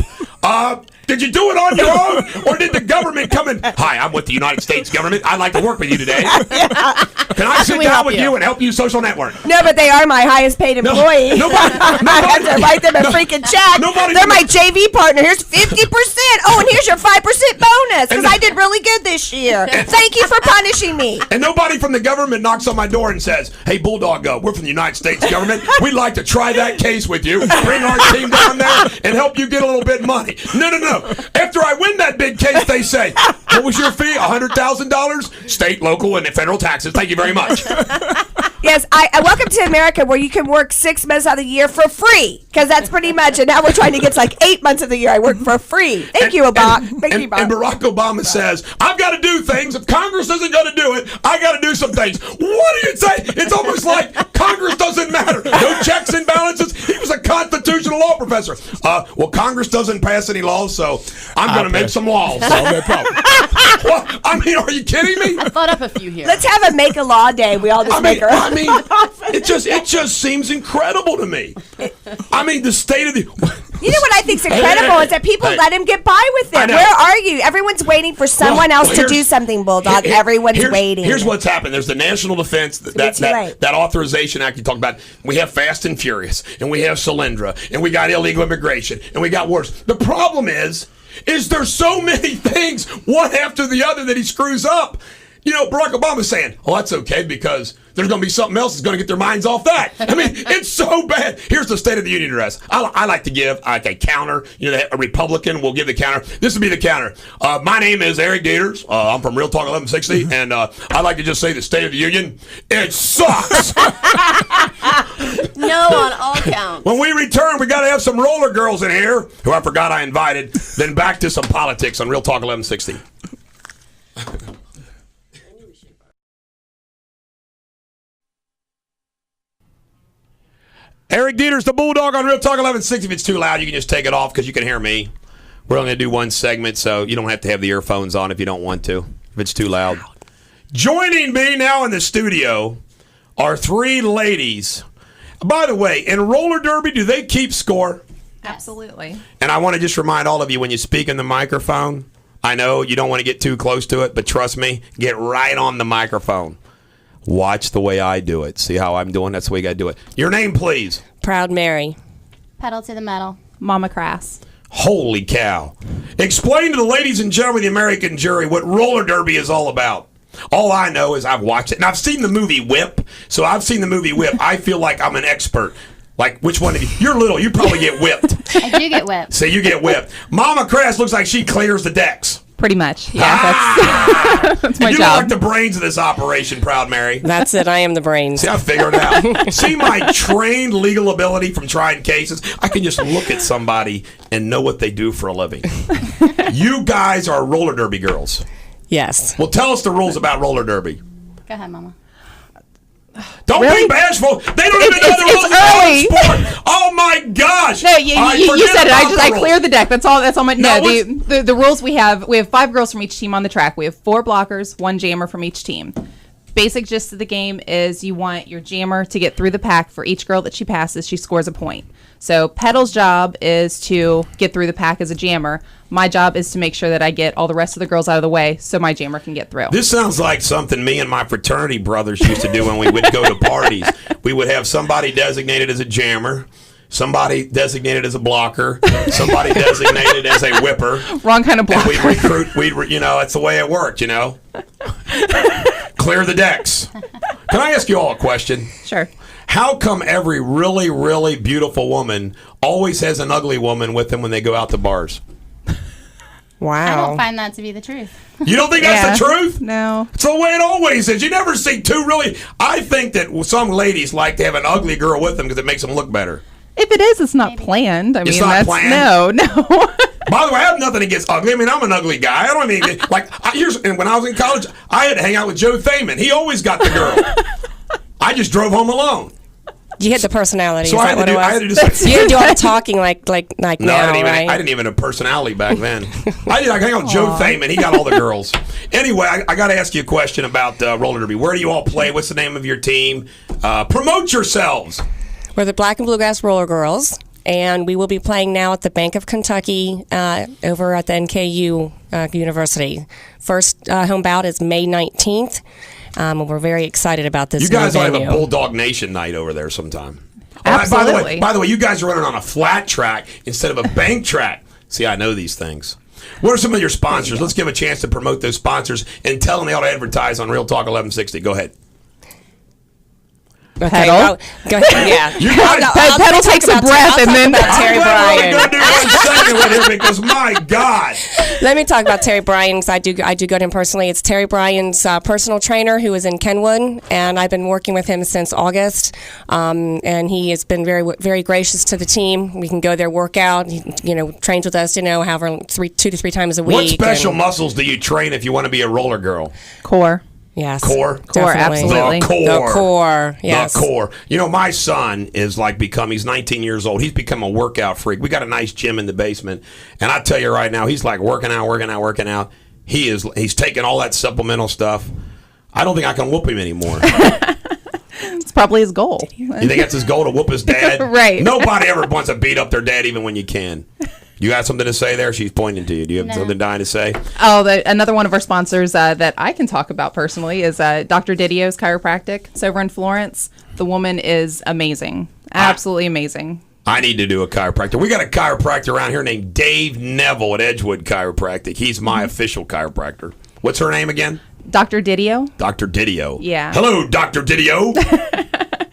did you do it on your own, or did the government come in? Hi, I'm with the United States government. I'd like to work with you today. Can I sit we down help with you? you and help you social network? No, but they are my highest paid employee. I have to write them a freaking check. They're my JV partner. Here's 50%. Oh, and here's your 5% bonus because I did really good this year. Thank you for punishing me. And nobody from the government knocks on my door and says, "Hey, Bulldog, we're from the United States government. We'd like to try that case with you, bring our team down there, and help you get a little bit of money." No. After I win that big case, they say, "What was your fee? $100,000? State, local, and federal taxes. Thank you very much." Yes, I welcome to America where you can work 6 months out of the year for free because that's pretty much it. Now we're trying to get to like 8 months of the year I work for free. Thank you, Obama. Thank you, Bob. And Barack Obama says, "I've got to do things. If Congress isn't going to do it, I got to do some things." What do you say? It's almost like Congress doesn't matter. No checks and balances. He was a constitutional law professor. Well, Congress doesn't pass any laws, so I'm going to make some laws. Solve that problem. Well, I mean, are you kidding me? I thought up a few here. Let's have a make a law day. We all just make our I mean, it just seems incredible to me. I mean, the state of the. You know what I think's incredible is that people let him get by with I it. know. Where are you? Everyone's waiting for someone else to here's- do something, Bulldog. Everyone's waiting. Here's what's happened. There's the National Defense, that Authorization Act you talked about. We have Fast and Furious, and we have Solyndra, and we got illegal immigration, and we got wars. The problem is there's so many things, one after the other, that he screws up. Barack Obama's saying, "Oh, that's okay because there's going to be something else that's going to get their minds off that." I mean, it's so bad. Here's the State of the Union address. I like to give a counter. A Republican will give the counter. This would be the counter. My name is Eric Deters. I'm from Real Talk 1160, and I'd like to just say the State of the Union, it sucks. No on all counts. When we return, we got to have some roller girls in here, who I forgot I invited. Then back to some politics on Real Talk 1160. Eric Deters, the Bulldog on Real Talk 1160. If it's too loud, you can just take it off because you can hear me. We're only going to do one segment, so you don't have to have the earphones on if you don't want to, if it's too loud. Joining me now in the studio are 3 ladies. By the way, in roller derby, do they keep score? Absolutely. And I want to just remind all of you, when you speak in the microphone, I know you don't want to get too close to it, but trust me, get right on the microphone. Watch the way I do it. See how I'm doing? That's the way you got to do it. Your name, please. Proud Mary. Pedal to the metal. Mama Crass. Holy cow. Explain to the ladies and gentlemen of the American jury what roller derby is all about. All I know is I've watched it, and I've seen the movie Whip. So I've seen the movie Whip. I feel like I'm an expert. Like, which one of you? You're little. You probably get whipped. I do get whipped. So you get whipped. Mama Crass looks like she clears the decks. Pretty much. Yeah, that's my you job. look like the brains of this operation, Proud Mary. That's it. I am the brains. See, I figured it out. See my trained legal ability from trying cases? I can just look at somebody and know what they do for a living. You guys are roller derby girls. Yes. Well, tell us the rules about roller derby. Go ahead, Mama. Don't Really? be bashful. They don't even know the it's rules early. of sport. Oh my gosh! No, you All right, you forget said it. about I the clear rules. the deck. That's all my No, no, the rules we have 5 girls from each team on the track. We have 4 blockers, 1 jammer from each team. Basic gist of the game is you want your jammer to get through the pack. For each girl that she passes, she scores a point. So Petal's job is to get through the pack as a jammer. My job is to make sure that I get all the rest of the girls out of the way so my jammer can get through. This sounds like something me and my fraternity brothers used to do when we would go to parties. We would have somebody designated as a jammer, somebody designated as a blocker, somebody designated as a whipper. Wrong kind of blocker. And we'd recruit, that's the way it worked, Clear the decks. Can I ask you all a question? Sure. How come every really, really beautiful woman always has an ugly woman with them when they go out to bars? I don't Wow. find that to be the truth. You don't think that's the truth? No. It's the way it always is. You never see two really. I think that some ladies like to have an ugly girl with them because it makes them look better. If it is, it's not planned. I mean, not that's planned? no. By the way, I have nothing against ugly. I mean, I'm an ugly guy. I don't mean and when I was in college, I had to hang out with Joe Thaman. He always got the girl. I just drove home alone. You hit the personality. So is I that had to what do. it I had to was? do. You didn't do all the talking like No, now, right? I didn't even have a personality back then. I hang out with Joe Thaman. He got all the girls. Anyway, I got to ask you a question about roller derby. Where do you all play? What's the name of your team? Promote yourselves. We're the Black and Bluegrass Roller Girls, and we will be playing now at the Bank of Kentucky over at the NKU University. First home bout is May 19th. We're very excited about this. You guys new ought to have a venue. Bulldog Nation night over there sometime. Absolutely. By the way, you guys are running on a flat track instead of a bank track. See, I know these things. What are some of your sponsors? Let's give a chance to promote those sponsors and tell them they ought to advertise on Real Talk 1160. Go ahead. Okay, Pedal. go ahead. Yeah. You guys- Pedal takes a breath and then- Terry I'm Bryan. going to do 1 second with here because, my God. Let me talk about Terry Bryan because I do go to him personally. It's Terry Bryan's personal trainer who is in Kenwood, and I've been working with him since August. And he has been very, very gracious to the team. We can go there, work out. He, trains with us, however, 2 to 3 times a week. What special and- muscles do you train if you want to be a roller girl? Core. Yes. Core? Core, Definitely. absolutely. The core. The core, yes. The core. My son is he's 19 years old. He's become a workout freak. We got a nice gym in the basement. And I tell you right now, he's like working out. He's taking all that supplemental stuff. I don't think I can whoop him anymore. It's probably his goal. You think that's his goal, to whoop his dad? Right. Nobody ever wants to beat up their dad even when you can. You got something to say there? She's pointing to you. Do you have something dying to say? Oh, another one of our sponsors that I can talk about personally is Dr. Didio's Chiropractic. It's over in Florence. The woman is amazing. Absolutely amazing. I need to do a chiropractor. We got a chiropractor around here named Dave Neville at Edgewood Chiropractic. He's my official chiropractor. What's her name again? Dr. Didio. Dr. Didio. Yeah. Hello, Dr. Didio.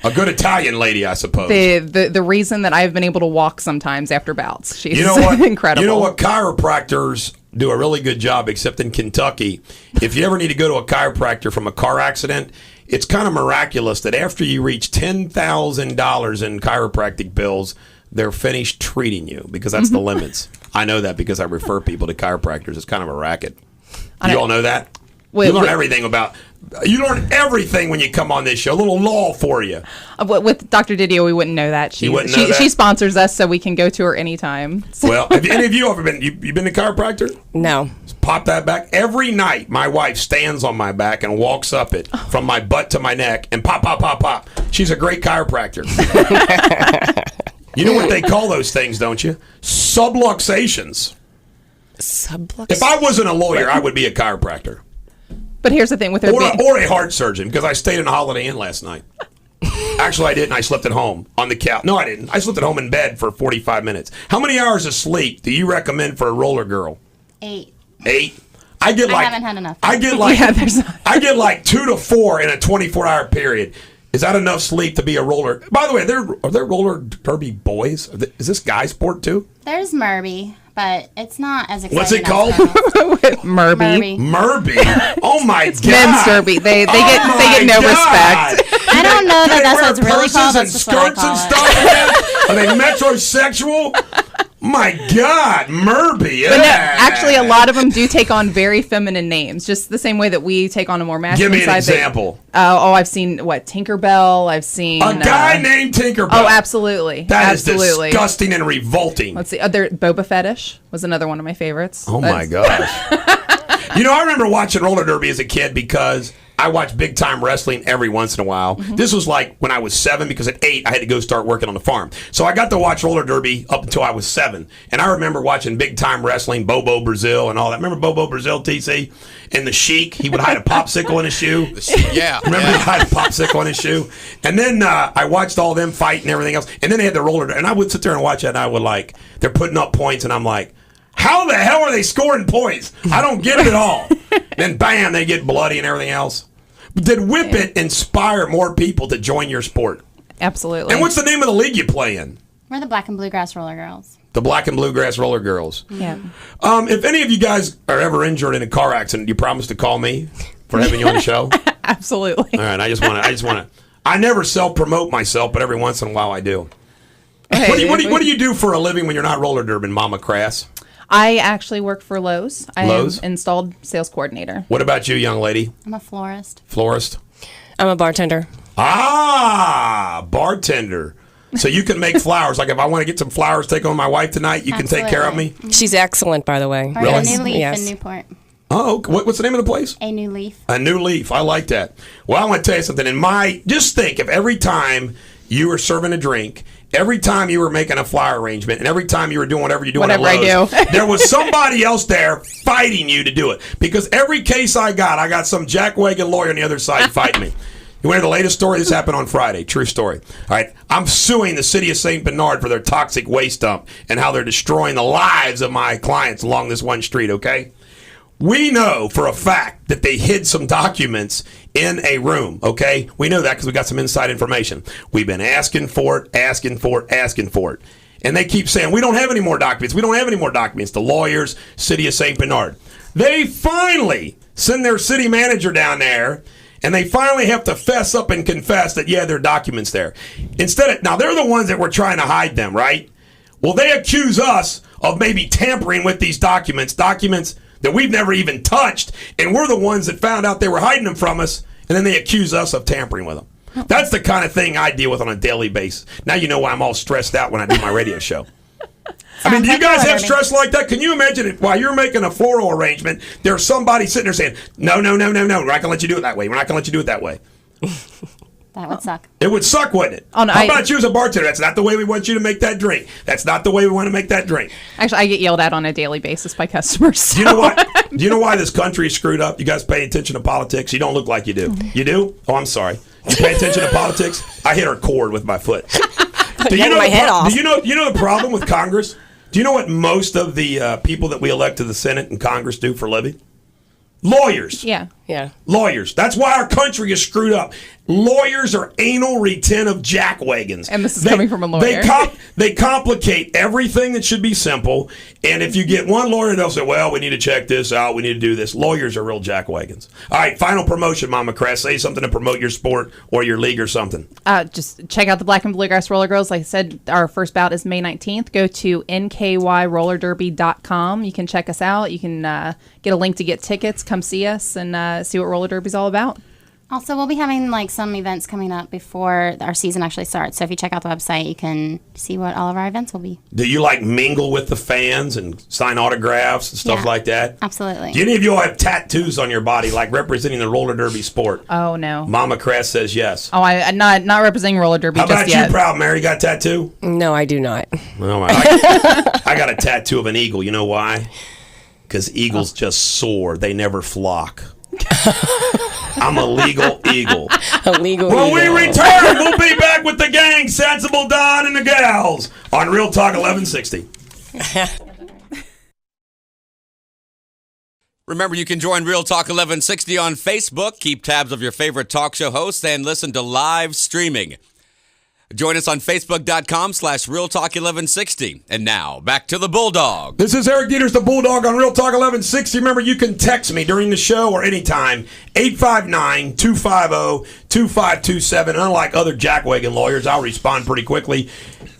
A good Italian lady, I suppose. The reason that I've been able to walk sometimes after bouts. She's incredible. You know what? Chiropractors do a really good job, except in Kentucky. If you ever need to go to a chiropractor from a car accident, it's kind of miraculous that after you reach $10,000 in chiropractic bills, they're finished treating you because that's the limits. I know that because I refer people to chiropractors. It's kind of a racket. You all know that? You learn everything when you come on this show. A little law for you. With Dr. Didio, we wouldn't know that. You wouldn't know that? She sponsors us, so we can go to her anytime. Well, have any of you ever been? You been to a chiropractor? No. Pop that back. Every night, my wife stands on my back and walks up it from my butt to my neck and pop, pop, pop, pop. She's a great chiropractor. You know what they call those things, don't you? Subluxations. If I wasn't a lawyer, I would be a chiropractor. But here's the thing with her or a heart surgeon, because I stayed in a Holiday Inn last night. Actually, I didn't. I slept at home on the couch. No, I didn't. I slept at home in bed for 45 minutes. How many hours of sleep do you recommend for a roller girl? 8. 8? I haven't had enough. I get I get like 2 to 4 in a 24-hour period. Is that enough sleep to be a roller? By the way, are there roller derby boys? Is this guy sport too? There's Murby, but it's not as exciting. What's it as called? Murby. Murby. Oh my God. Men's derby. They get no respect. I don't know that that's what it's really called. And That's just what I skirts and call stuff. Are they metrosexual? My God, Murby. But no, actually, a lot of them do take on very feminine names, just the same way that we take on a more masculine Give me an side. example. I've seen Tinkerbell. I've seen A guy named Tinkerbell. Oh, absolutely. That is absolutely disgusting and revolting. Let's see. Boba Fetish was another one of my favorites. Oh my gosh. I remember watching roller derby as a kid because I watch big time wrestling every once in a while. This was like when I was 7, because at 8 I had to go start working on the farm. So I got to watch roller derby up until I was 7. And I remember watching big time wrestling, Bobo Brazil and all that. Remember Bobo Brazil, TC? And the Sheik, he would hide a popsicle in his shoe. Yeah. Remember he hide a popsicle in his shoe? And then I watched all them fight and everything else. And then they had the roller derby. And I would sit there and watch that, and I would like, they're putting up points, and I'm like, how the hell are they scoring points? I don't get it at all. Then bam, they get bloody and everything else. Did Whip It inspire more people to join your sport? Absolutely. And what's the name of the league you play in? We're the Black and Bluegrass Roller Girls. The Black and Bluegrass Roller Girls. Yeah. If any of you guys are ever injured in a car accident, you promise to call me for having you on the show? Absolutely. All right, I just want to. I never self-promote myself, but every once in a while I do. Okay, What do you do for a living when you're not roller derbying, Mama Crass? I actually work for Lowe's. I Lowe's? am installed sales coordinator. What about you, young lady? I'm a florist. Florist? I'm a bartender. Ah, bartender. So you can make flowers. Like if I want to get some flowers, take on my wife tonight, you can take care of me? She's excellent, by the way. Or Really? A New Leaf Yes. in Newport. Oh, what's the name of the place? A New Leaf. A New Leaf. I like that. Well, I want to tell you something. Just think, if every time you were serving a drink, every time you were making a flower arrangement, and every time you were doing whatever you're doing at Whatever Lowe's, I do. there was somebody else there fighting you to do it. Because every case I got some jackwagon lawyer on the other side fighting me. You want to hear the latest story? This happened on Friday. True story. All right. I'm suing the city of St. Bernard for their toxic waste dump and how they're destroying the lives of my clients along this one street, okay? We know for a fact that they hid some documents in a room, okay? We know that because we got some inside information. We've been asking for it. And they keep saying, we don't have any more documents. The lawyers, city of St. Bernard. They finally send their city manager down there, and they finally have to fess up and confess that, yeah, there are documents there. Now, they're the ones that were trying to hide them, right? Well, they accuse us of maybe tampering with these documents that we've never even touched, and we're the ones that found out they were hiding them from us, and then they accuse us of tampering with them. That's the kind of thing I deal with on a daily basis. Now you know why I'm all stressed out when I do my radio show. I mean, do you guys have stress like that? Can you imagine it while you're making a floral arrangement, there's somebody sitting there saying, no, we're not going to let you do it that way. That would suck. It would suck, wouldn't it? How about you as a bartender? That's not the way we want you to make that drink. Actually, I get yelled at on a daily basis by customers. So. Do you know why this country is screwed up? You guys pay attention to politics? You don't look like you do. You do? Oh, I'm sorry. You pay attention to politics? I hit her cord with my foot. Do you know the problem with Congress? Do you know what most of the people that we elect to the Senate and Congress do for a living? Lawyers. Yeah. Lawyers. That's why our country is screwed up. Lawyers are anal retentive jackwagons. And this is coming from a lawyer. They complicate everything that should be simple. And if you get one lawyer, they'll say, well, we need to check this out. We need to do this. Lawyers are real jackwagons. All right, final promotion, Mama Crass. Say something to promote your sport or your league or something. Just check out the Black and Bluegrass Roller Girls. Like I said, our first bout is May 19th. Go to nkyrollderderby.com. You can check us out. You can get a link to get tickets. Come see us and see what roller derby's all about. Also, we'll be having some events coming up before our season actually starts. So if you check out the website, you can see what all of our events will be. Do you mingle with the fans and sign autographs and stuff like that? Absolutely. Do any of you all have tattoos on your body representing the roller derby sport? Oh, no. Mama Crass says yes. Oh, I'm not representing roller derby How just about yet. you, Proud Mary? Got a tattoo? No, I do not. No, I got a tattoo of an eagle. You know why? Because eagles just soar. They never flock. I'm a legal eagle. When we return, we'll be back with the gang, Sensible Don and the gals, on Real Talk 1160. Remember, you can join Real Talk 1160 on Facebook. Keep tabs of your favorite talk show hosts and listen to live streaming. Join us on Facebook.com/Real Talk 1160. And now, back to the Bulldog. This is Eric Deters, the Bulldog, on Real Talk 1160. Remember, you can text me during the show or anytime, 859-250-2527. Unlike other jackwagon lawyers, I'll respond pretty quickly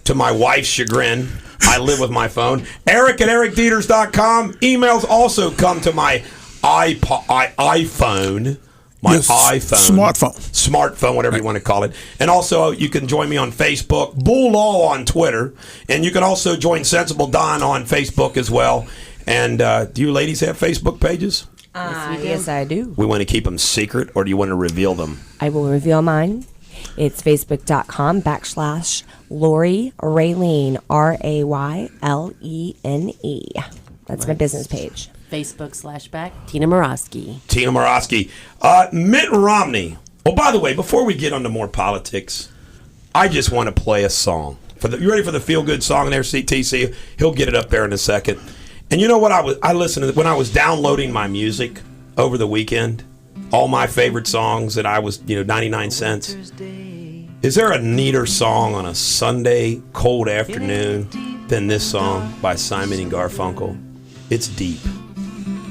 to my wife's chagrin. I live with my phone. Eric at ericdeters.com. Emails also come to my iPhone. Smartphone, whatever you want to call it. And also, you can join me on Facebook, Bull Law on Twitter, and you can also join Sensible Don on Facebook as well. And do you ladies have Facebook pages? Yes, I do. We want to keep them secret, or do you want to reveal them? I will reveal mine. It's facebook.com/Lori Raylene, RAYLENE. That's my business page. Facebook/back Tina Morosky. Tina Morosky. Mitt Romney. Oh, by the way, before we get onto more politics, I just want to play a song. You ready for the feel-good song there, CTC? He'll get it up there in a second. And you know what? I listened to when I was downloading my music over the weekend, all my favorite songs that I was, 99 cents. Is there a neater song on a Sunday cold afternoon than this song by Simon and Garfunkel? It's deep.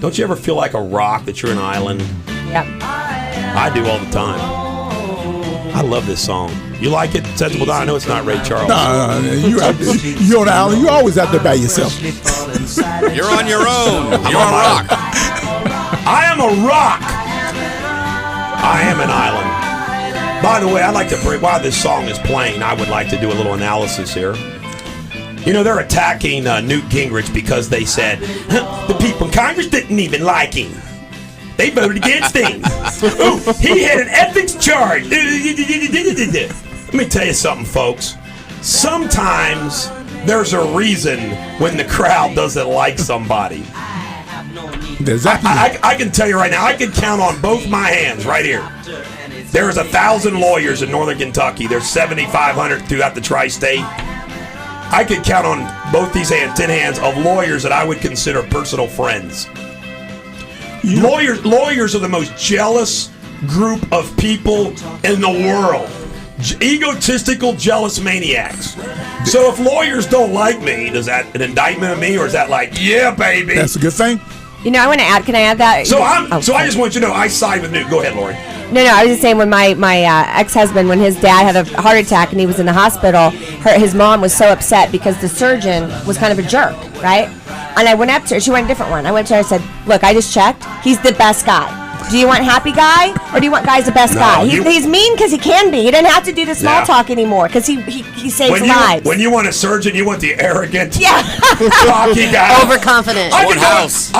Don't you ever feel like a rock, that you're an island? Yep. I do all the time. I love this song. You like it, Sensible Don? I know it's not Ray Charles. No, you're on the island. You always out there by yourself. You're on your own. You're a rock. I am a rock. I am an island. By the way, I'd like to bring, while this song is playing, I would like to do a little analysis here. They're attacking Newt Gingrich because they said the people in Congress didn't even like him. They voted against him. Ooh, he had an ethics charge. Let me tell you something, folks. Sometimes there's a reason when the crowd doesn't like somebody. I can tell you right now, I can count on both my hands right here. There's 1,000 lawyers in Northern Kentucky. There's 7,500 throughout the tri-state. I could count on both these 10 hands of lawyers that I would consider personal friends. Lawyers are the most jealous group of people in the world. Egotistical, jealous maniacs. So if lawyers don't like me, is that an indictment of me, or is that like, yeah, baby? That's a good thing. I want to add. Can I add that? So I just want you to know I side with Newt. Go ahead, Lori. No, I was just saying when my ex-husband, when his dad had a heart attack and he was in the hospital, his mom was so upset because the surgeon was kind of a jerk, right? And I went up to her. She went a different one. I went to her and said, look, I just checked. He's the best guy. Do you want happy guy or do you want guy's the best guy? He's mean because he can be. He doesn't have to do the small talk anymore because he saves lives. When you want a surgeon, you want the arrogant, cocky guy. Overconfident. One house.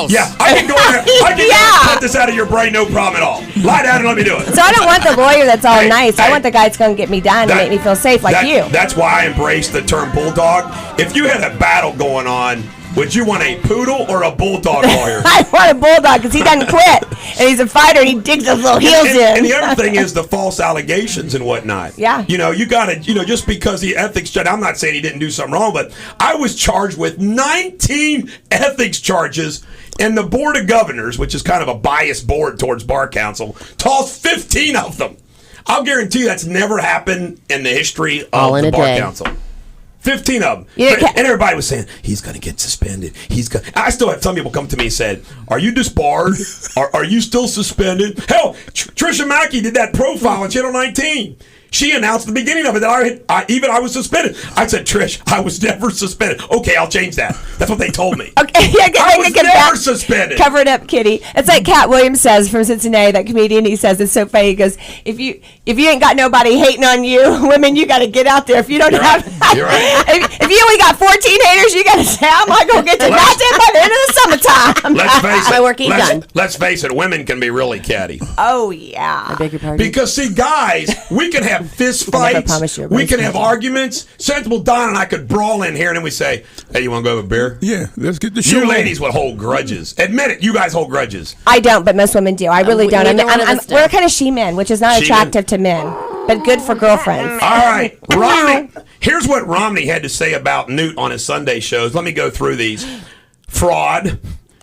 Yeah, I can go in there. I can cut this out of your brain, no problem at all. Lie down and let me do it. So I don't want the lawyer that's all nice. I want the guy that's going to get me done and make me feel safe like you. That's why I embrace the term bulldog. If you had a battle going on, would you want a poodle or a bulldog lawyer? I want a bulldog because he doesn't quit. And he's a fighter and he digs those little heels in. And the other thing is the false allegations and whatnot. Yeah. You got to, just because the ethics judge, I'm not saying he didn't do something wrong, but I was charged with 19 ethics charges, and the Board of Governors, which is kind of a biased board towards Bar Council, tossed 15 of them. I'll guarantee you that's never happened in the history of the Bar Council. 15 of them. And everybody was saying, he's going to get suspended. I still have some people come to me and said, are you disbarred? Are you still suspended? Hell, Tricia Mackey did that profile on Channel 19. She announced at the beginning of it that I was suspended. I said, Trish, I was never suspended. Okay, I'll change that. That's what they told me. Okay, I was never suspended. Cover it up, Kitty. It's like Cat Williams says from Cincinnati, that comedian. He says, it's so funny. He goes, if you ain't got nobody hating on you, women, you got to get out there. If you don't have, You're right. if you only got 14 haters, you got to say, I'm not going to get to nothing by the end of the summertime. Let's face it, women can be really catty. Oh, yeah. I beg your pardon? Because, see, guys, we can have fist fights. We can have arguments. Sensible Don and I could brawl in here, and then we say, hey, you want to go have a beer? Yeah, let's get the show You on. ladies would hold grudges. Admit it. You guys hold grudges. I don't, but most women do. I really don't. We're kind of she-men, which is not She-men. attractive to men, but good for girlfriends. All right. Romney. Here's what Romney had to say about Newt on his Sunday shows. Let me go through these. Fraud,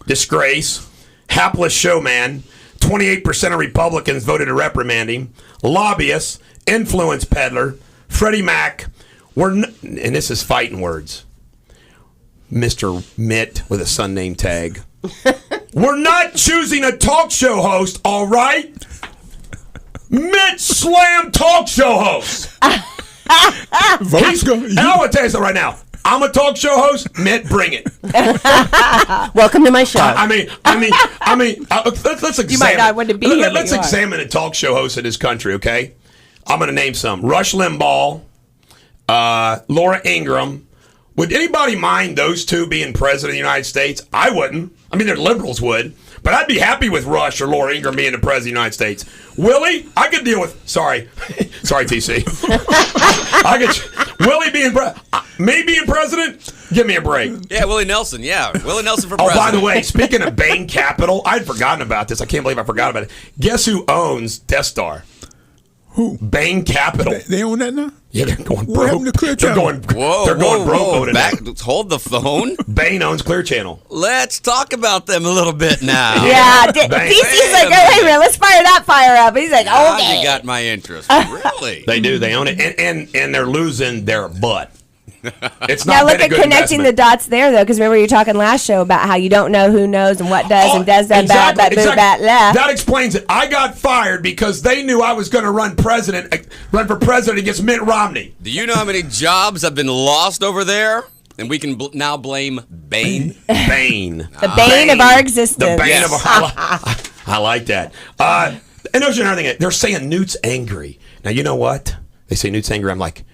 disgrace, hapless showman, 28% of Republicans voted to reprimand him, lobbyist, influence peddler, Freddie Mac, and this is fighting words, Mr. Mitt with a son name tag. We're not choosing a talk show host, all right? Mitt Slam talk show host. Votes go. And I want to tell you something right now. I'm a talk show host. Mitt, bring it. Welcome to my show. Let's examine. You might not want to be here. Let's examine a talk show host in this country, okay? I'm going to name some: Rush Limbaugh, Laura Ingraham, Would anybody mind those two being president of the United States? I wouldn't. I mean, the liberals would. But I'd be happy with Rush or Laura Ingraham being the president of the United States. Willie, I could deal with. Sorry, TC. Willie being me being president. Give me a break. Yeah, Willie Nelson. Yeah, Willie Nelson for Oh, president. by the way, speaking of Bain Capital, I'd forgotten about this. I can't believe I forgot about it. Guess who owns Death Star? Who? Bain Capital. They own that now? Yeah, they're going What happened broke. to Clear They're Channel? going broke owning it. Hold the phone. Bain owns Clear Channel. Let's talk about them a little bit now. Yeah, Bang. DC's like, oh, wait a minute, let's fire that fire up. He's like, Now okay. you got my interest. Really? They do. They own it, and they're losing their butt. It's Now not look been a at good connecting investment. the dots there, though, because remember you were talking last show about how you don't know who knows and what does and does that bad, but boo, bad, left. That explains it. I got fired because they knew I was going to run for president against Mitt Romney. Do you know how many jobs have been lost over there? And we can now blame Bain. Bain. The bane of our existence. The bane Yes. of our. I like that. And there's another thing. They're saying Newt's angry. Now you know what? They say Newt's angry. I'm like,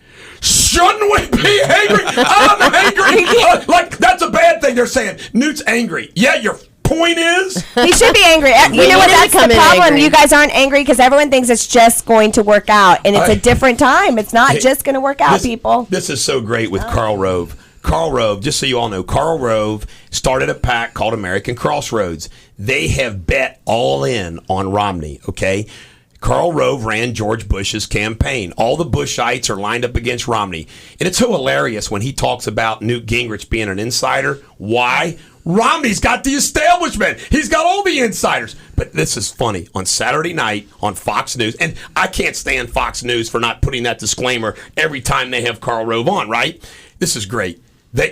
shouldn't we be angry? I'm angry. Like that's a bad thing. They're saying Newt's angry. Yeah, your point is. He should be angry. You know what? That's the problem. angry. You guys aren't angry because everyone thinks it's just going to work out, and it's a different time. It's not just going to work out, people. This is so great with Karl Rove. Karl Rove, just so you all know, Karl Rove started a PAC called American Crossroads. They have bet all in on Romney, okay? Karl Rove ran George Bush's campaign. All the Bushites are lined up against Romney. And it's so hilarious when he talks about Newt Gingrich being an insider. Why? Romney's got the establishment. He's got all the insiders. But this is funny. On Saturday night on Fox News, and I can't stand Fox News for not putting that disclaimer every time they have Karl Rove on, right? This is great.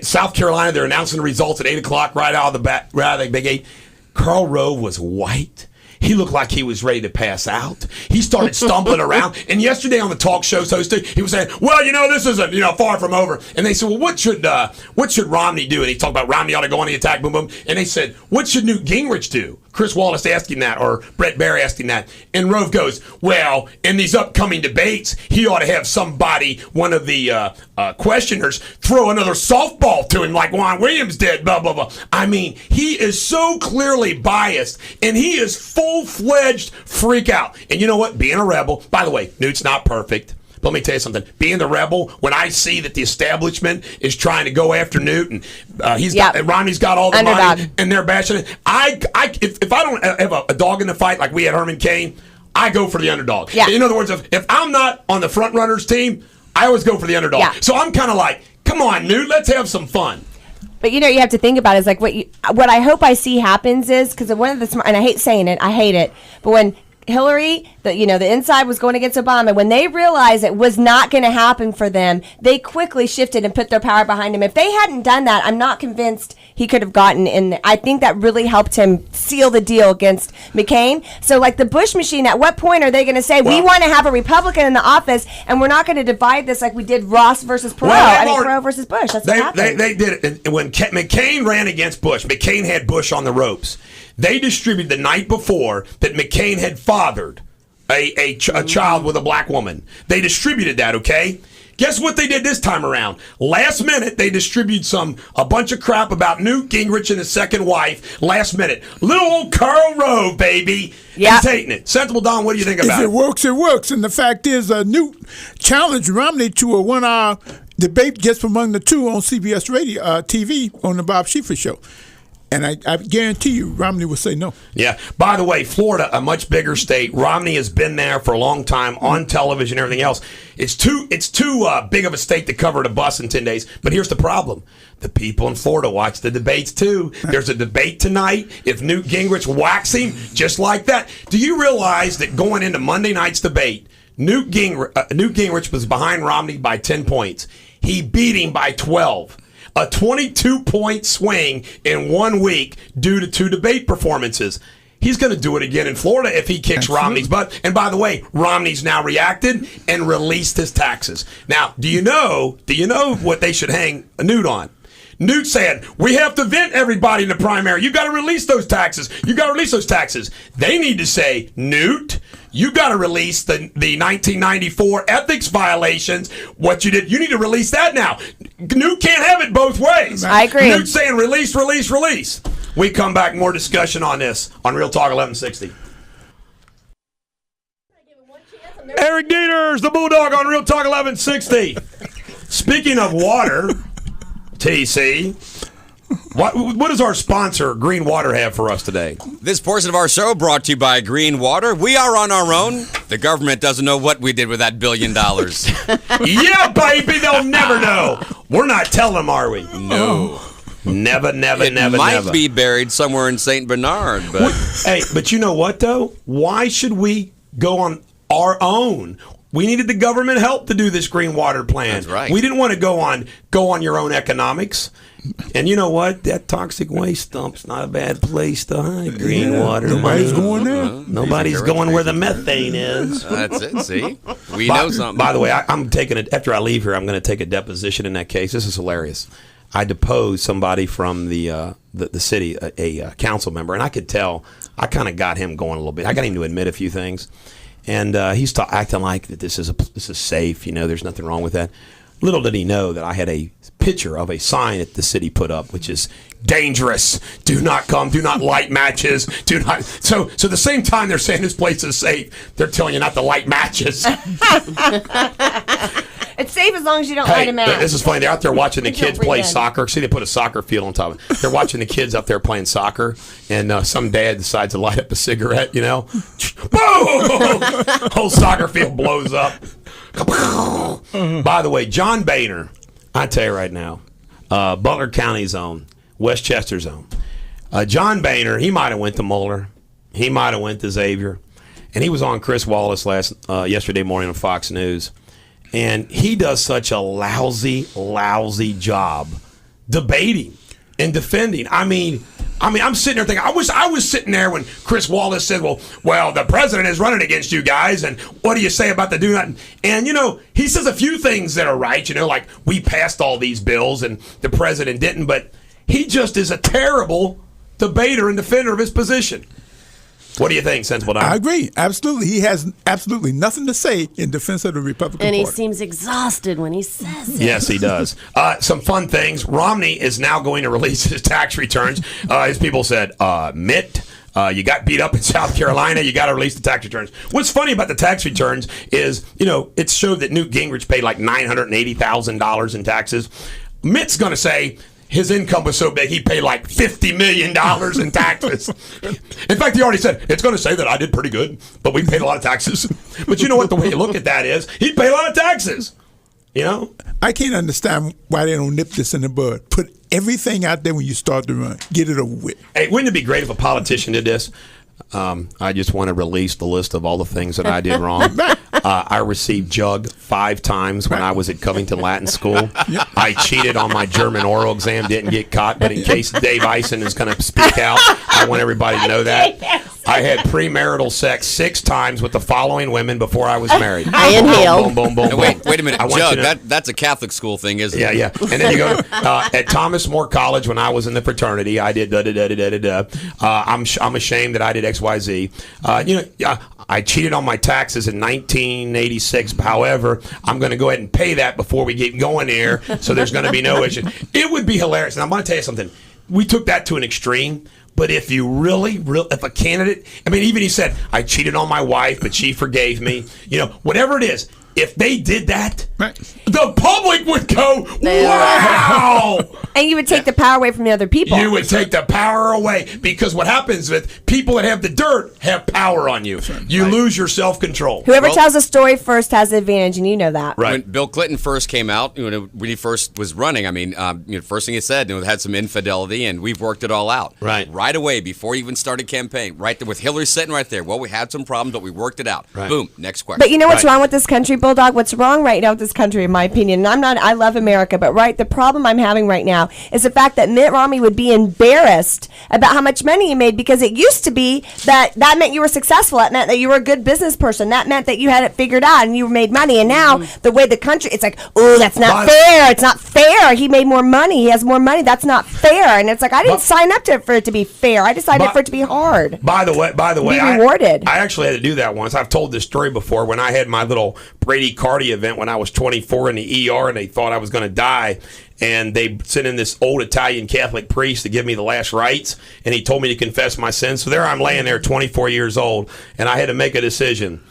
South Carolina, they're announcing the results at 8 o'clock right out of the Big 8. Karl Rove was white. He looked like he was ready to pass out. He started stumbling around. And yesterday on the talk show's hosted, he was saying, well, this isn't, far from over. And they said, well, what should Romney do? And he talked about Romney ought to go on the attack, boom, boom. And they said, what should Newt Gingrich do? Chris Wallace asked him that, or Brett Barry asked him that. And Rove goes, well, in these upcoming debates, he ought to have somebody, one of the questioners, throw another softball to him like Juan Williams did, blah, blah, blah. I mean, he is so clearly biased, and he is full-fledged freak out. And you know what? Being a rebel, by the way, Newt's not perfect. Let me tell you something. Being the rebel, when I see that the establishment is trying to go after Newt, and Romney's got all the money, and they're bashing it, if I don't have a dog in the fight like we had Herman Cain, I go for the underdog. Yeah. In other words, if I'm not on the front runners team, I always go for the underdog. Yeah. So I'm kind of like, come on, Newt, let's have some fun. But you have to think about is like what I hope I see happens is because one of the smart, and I hate saying it, I hate it, but when Hillary, the inside was going against Obama. When they realized it was not going to happen for them, they quickly shifted and put their power behind him. If they hadn't done that, I'm not convinced he could have gotten in. I think that really helped him seal the deal against McCain. So, like the Bush machine, at what point are they going to say, we want to have a Republican in the office and we're not going to divide this like we did Ross versus Perot? Perot versus Bush. That's what happened. They did it. When McCain ran against Bush, McCain had Bush on the ropes. They distributed the night before that McCain had fathered a child with a black woman. They distributed that, okay? Guess what they did this time around? Last minute, they distributed a bunch of crap about Newt Gingrich and his second wife. Last minute. Little old Karl Rove, baby. Yeah. He's hating it. Sensible Don, what do you think about it? If it works, it works. And the fact is, Newt challenged Romney to a 1-hour debate just among the two on CBS radio, TV on the Bob Schieffer show. And I guarantee you, Romney will say no. Yeah. By the way, Florida, a much bigger state. Romney has been there for a long time on television and everything else. It's too big of a state to cover at a bus in 10 days. But here's the problem. The people in Florida watch the debates, too. There's a debate tonight. If Newt Gingrich whacks him, just like that. Do you realize that going into Monday night's debate, Newt Gingrich was behind Romney by 10 points. He beat him by 12. A 22-point swing in 1 week due to 2 debate performances. He's going to do it again in Florida if he kicks Romney's butt. And by the way, Romney's now reacted and released his taxes. Now, do you know what they should hang Newt on? Newt said, we have to vent everybody in the primary. You got to release those taxes. You got to release those taxes. They need to say, Newt, you got to release the 1994 ethics violations. What you did, you need to release that now. Newt can't have it both ways. I agree. Newt's saying release, release, release. We come back, more discussion on this on Real Talk 1160. Eric Deters, the Bulldog on Real Talk 1160. Speaking of water, TC, what does our sponsor, Green Water, have for us today? This portion of our show brought to you by Green Water. We are on our own. The government doesn't know what we did with that $1 billion. Yeah, baby, they'll never know. We're not telling them, are we? No. Never, never, It never, might never. be buried somewhere in St. Bernard, but Hey, but you know what, though? Why should we go on our own? We needed the government help to do this green water plan. That's right. We didn't want to go on your own economics. And you know what? That toxic waste dump's not a bad place to hide green water. Nobody's money. going there. Nobody's going where the methane is. that's it. See, we know something. By the way, I'm taking it after I leave here. I'm going to take a deposition in that case. This is hilarious. I deposed somebody from the city, a council member, and I could tell. I kind of got him going a little bit. I got him to admit a few things, and he's acting like that this is safe. You know, there's nothing wrong with that. Little did he know that I had a picture of a sign that the city put up, which is dangerous. Do not come. Do not light matches. Do not. So the same time they're saying this place is safe, they're telling you not to light matches. It's safe as long as you don't light a match. This is funny. They're out there watching the Until kids we're play done. soccer. See, they put a soccer field on top of it. They're watching the kids up there playing soccer, and some dad decides to light up a cigarette, you know. Boom! Whole soccer field blows up. By the way, John Boehner, I tell you right now, Butler County zone, Westchester zone. John Boehner, he might have went to Mueller. He might have went to Xavier. And he was on Chris Wallace yesterday morning on Fox News. And he does such a lousy job debating and defending. I mean, I'm sitting there thinking, I wish I was sitting there when Chris Wallace said, well, the president is running against you guys, and what do you say about the do not? And, you know, he says a few things that are right, you know, like we passed all these bills and the president didn't, but he just is a terrible debater and defender of his position. What do you think, Sensible Don? I agree. Absolutely. He has absolutely nothing to say in defense of the Republican And he Party. seems exhausted when he says it. Yes, he does. Some fun things. Romney is now going to release his tax returns. His people said, Mitt, you got beat up in South Carolina. You got to release the tax returns. What's funny about the tax returns is, you know, it showed that Newt Gingrich paid like $980,000 in taxes. Mitt's going to say his income was so big he paid like $50 million in taxes. In fact, he already said, it's going to say that I did pretty good, but we paid a lot of taxes. But you know what? The way you look at that is, he paid a lot of taxes. You know? I can't understand why they don't nip this in the bud. Put everything out there when you start to run. Get it over with. Hey, wouldn't it be great if a politician did this? I just want to release the list of all the things that I did wrong. I received jug 5 times when I was at Covington Latin School. I cheated on my German oral exam, didn't get caught, but in case Dave Eisen is going to speak out, I want everybody to know that. I had premarital sex 6 times with the following women before I was married. I inhaled. Boom, boom, boom, boom. Wait a minute, I want Jug, you to- that's a Catholic school thing, isn't it? Yeah. And then you go at Thomas More College when I was in the fraternity. I did I'm ashamed that I did XYZ. I cheated on my taxes in 1986. However, I'm going to go ahead and pay that before we get going here, so there's going to be no issue. It would be hilarious. And I'm going to tell you something. We took that to an extreme. But if you if a candidate, I mean, even he said, I cheated on my wife, but she forgave me. You know, whatever it is, if they did that, Right. the public would go, wow! And you would take the power away from the other people. You would take the power away, because what happens with people that have the dirt have power on you. You lose your self-control. Whoever tells the story first has the advantage, and you know that. Right. When Bill Clinton first came out, when he first was running, I mean, first thing he said, had some infidelity, and we've worked it all out. Right away, before he even started campaign, right there with Hillary sitting right there. Well, we had some problems, but we worked it out. Right. Boom, next question. But you know what's wrong with this country, Bulldog, what's wrong right now with this country, in my opinion, and I love America, but the problem I'm having right now is the fact that Mitt Romney would be embarrassed about how much money he made, because it used to be that meant you were successful. That meant that you were a good business person. That meant that you had it figured out and you made money. And now the way the country, it's like, oh, that's not fair. It's not fair. He made more money. He has more money. That's not fair. And it's like, I didn't sign up for it to be fair. I decided for it to be hard. By the way, be rewarded. I actually had to do that once. I've told this story before when I had my little Brady Carty event when I was 24 in the ER and they thought I was going to die. And they sent in this old Italian Catholic priest to give me the last rites, and he told me to confess my sins. So there I'm laying there, 24 years old, and I had to make a decision.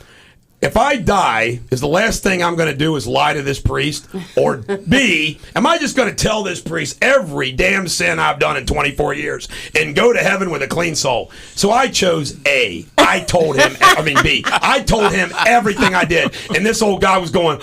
If I die, is the last thing I'm going to do is lie to this priest? Or B, am I just going to tell this priest every damn sin I've done in 24 years and go to heaven with a clean soul? So I chose A. B. I told him everything I did. And this old guy was going...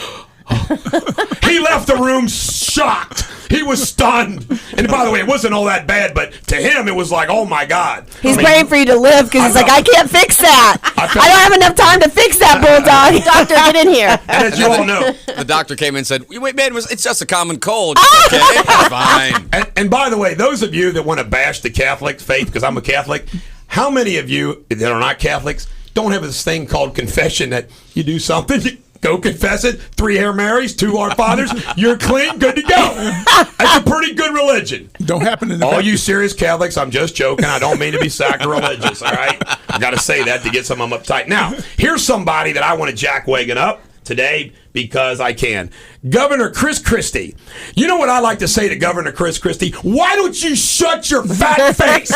He left the room shocked. He was stunned. And by the way, it wasn't all that bad, but to him, it was like, oh my God. He's praying for you to live because he's like, I can't fix that. I don't have enough time to fix that, Bulldog. Doctor, get in here. And as you all know, the doctor came in and said, wait, man, it's just a common cold. Okay, it's fine. And by the way, those of you that want to bash the Catholic faith, because I'm a Catholic, how many of you that are not Catholics don't have this thing called confession that you do something, go confess it, 3 Hail Marys, 2 Our Fathers, you're clean, good to go. That's a pretty good religion. Don't happen in the all you serious Catholics, I'm just joking. I don't mean to be sacrilegious, all right? I got to say that to get some of them uptight. Now, here's somebody that I want to jackwagon up today because I can. Governor Chris Christie. You know what I like to say to Governor Chris Christie? Why don't you shut your fat face?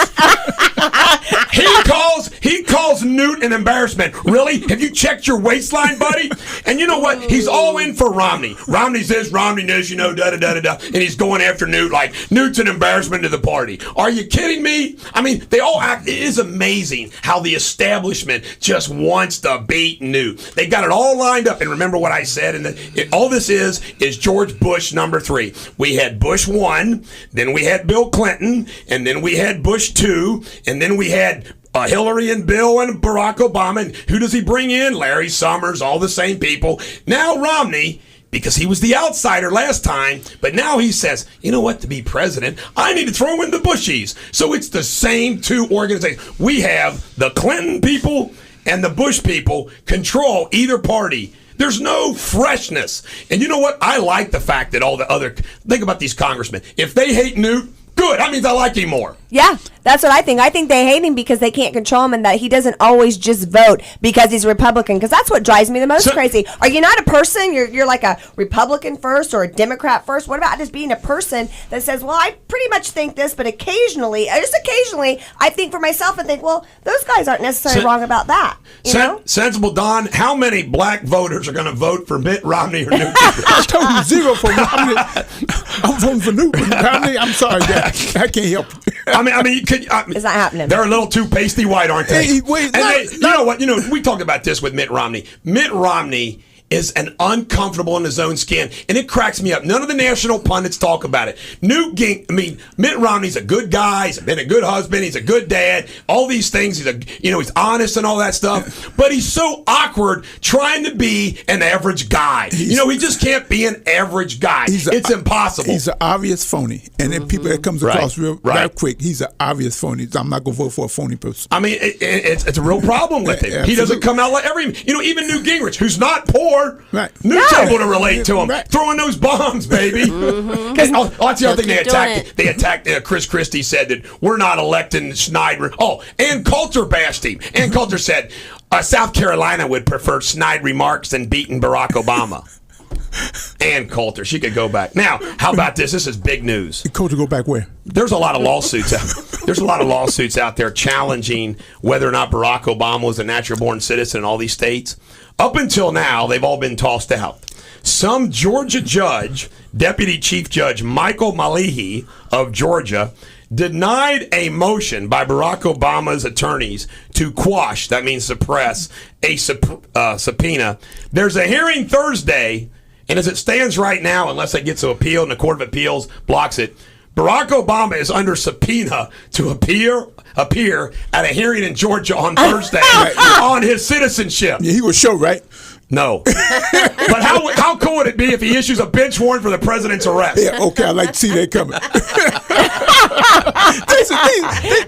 He calls Newt an embarrassment. Really? Have you checked your waistline, buddy? And you know what? He's all in for Romney. Romney's this, Romney this, da-da-da-da-da. And he's going after Newt like Newt's an embarrassment to the party. Are you kidding me? I mean, they all act. It is amazing how the establishment just wants to beat Newt. They got it all lined up. And remember what I said? And all this is George Bush number 3. We had Bush 1, then we had Bill Clinton, and then we had Bush 2, and then we had Hillary and Bill and Barack Obama. And who does he bring in? Larry Summers, all the same people. Now Romney, because he was the outsider last time, but now he says, you know what, to be president, I need to throw in the Bushies. So it's the same 2 organizations. We have the Clinton people and the Bush people control either party. There's no freshness. And you know what? I like the fact that all the other... Think about these congressmen. If they hate Newt, good. That means I like him more. Yeah, that's what I think. I think they hate him because they can't control him and that he doesn't always just vote because he's Republican. Because that's what drives me the most crazy. Are you not a person? You're like a Republican first or a Democrat first? What about just being a person that says, well, I pretty much think this, but occasionally, just occasionally, I think for myself and think, well, those guys aren't necessarily wroong about that. You know? Sensible Don, how many black voters are going to vote for Mitt Romney or Newt? I told you 0 for Romney. I'm voting for Newt. Romney, I'm sorry, Dad. I can't help you. I mean, it's not happening. They're a little too pasty white, aren't they? Hey, wait, you know what? You know, we talk about this with Mitt Romney. Mitt Romney is an uncomfortable in his own skin, and it cracks me up. None of the national pundits talk about it. Mitt Romney's a good guy. He's been a good husband. He's a good dad. All these things. He's honest and all that stuff. But he's so awkward trying to be an average guy. He just can't be an average guy. It's impossible. He's an obvious phony, and then people that comes across real quick. He's an obvious phony. I'm not gonna vote for a phony person. I mean, it's a real problem with him. He doesn't come out like even Newt Gingrich, who's not poor. Right. Newt's able to relate to him. Right. Throwing those bombs, baby. That's the other thing they attacked. They attacked Chris Christie said that we're not electing Snyder. Oh, Ann Coulter bashed him. Ann Coulter said South Carolina would prefer snide remarks than beating Barack Obama. Ann Coulter, she could go back. Now, how about this? This is big news. Coulter go back where? There's a lot of lawsuits out. There's a lot of lawsuits out there challenging whether or not Barack Obama was a natural-born citizen in all these states. Up until now, they've all been tossed out. Some Georgia judge, Deputy Chief Judge Michael Malahi of Georgia, denied a motion by Barack Obama's attorneys to quash, that means suppress, a subpoena. There's a hearing Thursday, and as it stands right now, unless it gets to appeal and the Court of Appeals blocks it, Barack Obama is under subpoena to appear at a hearing in Georgia on Thursday on his citizenship. Yeah, he was show, right? No. But how cool would it be if he issues a bench warrant for the president's arrest? Yeah, okay, I like to see that coming.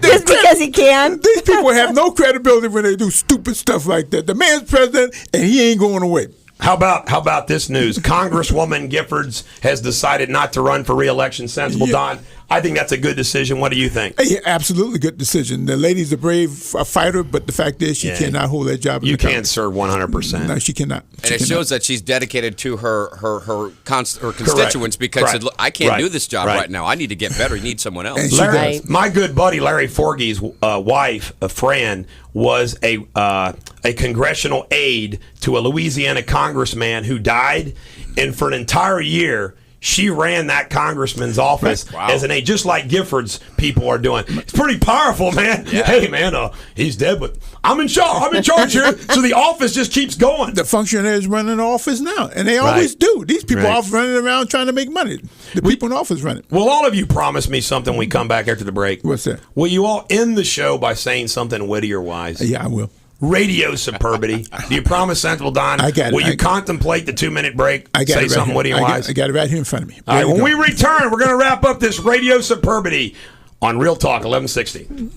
Just because he can. These people have no credibility when they do stupid stuff like that. The man's president, and he ain't going away. How about this news? Congresswoman Giffords has decided not to run for re-election. Sensible, Don. I think that's a good decision. What do you think? Yeah, absolutely good decision. The lady's a brave fighter, but the fact is she cannot hold that job. You can't serve 100%. No, she cannot. And it shows that she's dedicated to her constituents because I can't do this job right now. I need to get better. You need someone else. Larry, my good buddy Larry Forgey's wife, Fran, was a congressional aide to a Louisiana congressman who died, and for an entire year she ran that congressman's office as an aide, just like Giffords people are doing. It's pretty powerful, man. Yeah. Hey, man, he's dead, but I'm in charge. I'm in charge here. So the office just keeps going. The functionaries running the office now, and they always do. These people are running around trying to make money. The people in the office run it. Will all of you promise me something when we come back after the break? What's that? Will you all end the show by saying something witty or wise? Yeah, I will. Radio superbity. Do you promise, Sensible Don? I got it. Will you contemplate the 2-minute break? I got say it right something here. witty and wise? I got it right here in front of me. All right, when we return, we're going to wrap up this radio superbity on Real Talk 1160.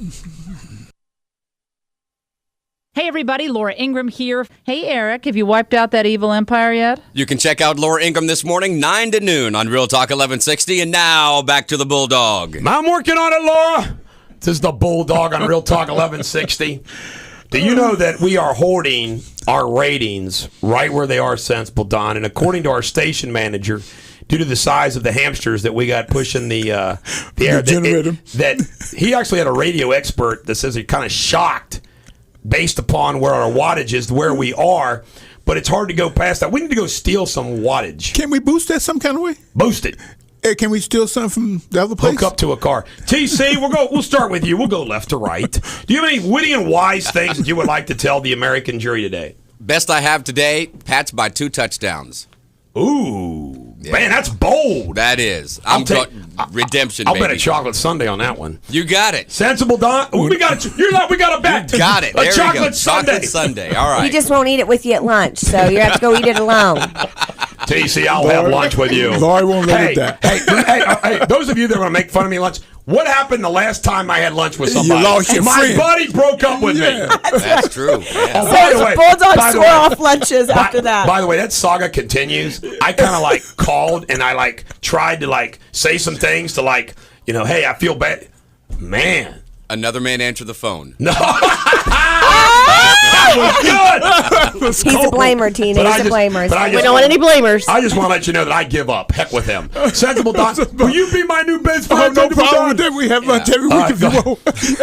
Hey everybody, Laura Ingraham here. Hey Eric, have you wiped out that evil empire yet? You can check out Laura Ingraham this morning, 9 to noon on Real Talk 1160. And now, back to the Bulldog. I'm working on it, Laura. This is the Bulldog on Real Talk 1160. Do you know that we are holding our ratings right where they are, Sensible Don? And according to our station manager, due to the size of the hamsters that we got pushing the air, that he actually had a radio expert that says he's kind of shocked based upon where our wattage is, where we are. But it's hard to go past that. We need to go steal some wattage. Can we boost that some kind of way? Boost it. Hey, can we steal some from the other place? Hook up to a car. TC, we'll start with you. We'll go left to right. Do you have any witty and wise things that you would like to tell the American jury today? Best I have today, Pats by 2 touchdowns. Ooh, man, that's bold. That is. Redemption, I'll baby. bet a chocolate sundae on that one. You got it. Sensible Don. We got a bet. You got it. A chocolate sundae. Chocolate sundae. All right. You just won't eat it with you at lunch, so you have to go eat it alone. TC, I'll have lunch with you. Lori won't let it die. Hey, those of you that are going to make fun of me lunch, what happened the last time I had lunch with somebody? You lost your My friend. buddy broke up with me. That's true. Yeah. Oh, by the way, Bulldogs swore off lunches after that. By the way, that saga continues. I kind of called and I tried to say some things to hey, I feel bad. Man. Another man answered the phone. No. That was good. He's a blamer, Tina. He's a blamer. We don't want any blamers. I just want to let you know that I give up. Heck with him. Sensible Don, will you be my new best friend? No problem with that. We have lunch every week if you want.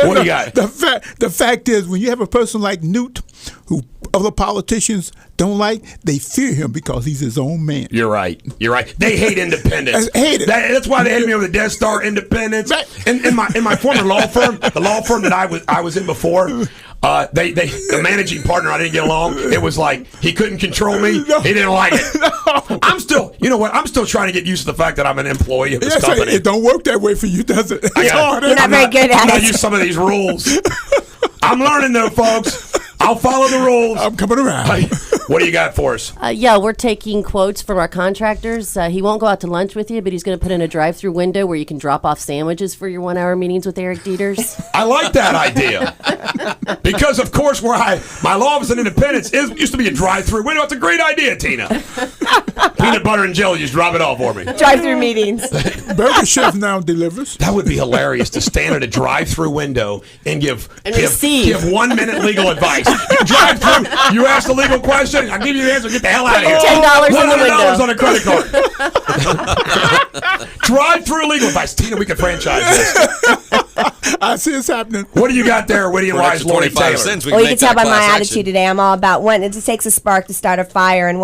What do you got? The fact is, when you have a person like Newt, who other politicians don't like, they fear him because he's his own man. You're right. They hate independence. That's why they hated me over the Death Star independence. In my former law firm, the law firm that I was in before, the managing partner, I didn't get along. It was like he couldn't control me. No. He didn't like it. No. I'm still trying to get used to the fact that I'm an employee of this company. It don't work that way for you, does it? It's hard. You're not very good at it. I use some of these rules. I'm learning though, folks. I'll follow the rules. I'm coming around. Hey, what do you got for us? Yeah, we're taking quotes from our contractors. He won't go out to lunch with you, but he's going to put in a drive-through window where you can drop off sandwiches for your 1-hour meetings with Eric Deters. I like that idea. Because, of course, my law office in Independence used to be a drive-through window. It's a great idea, Tina. Peanut butter and jelly, just drop it off for me. Drive-through meetings. Burger Chef now delivers. That would be hilarious to stand at a drive-through window and give 1-minute legal advice. You drive through, you ask the legal question, I'll give you the answer, get the hell out of here. $10 in the window. $100 on a credit card. Drive-through legal advice. Tina, we could franchise this. I see it's happening. What do you got there, Witty and Wise, Lori Taylor? Well, you can tell by my attitude today. I'm all about it just takes a spark to start a fire. And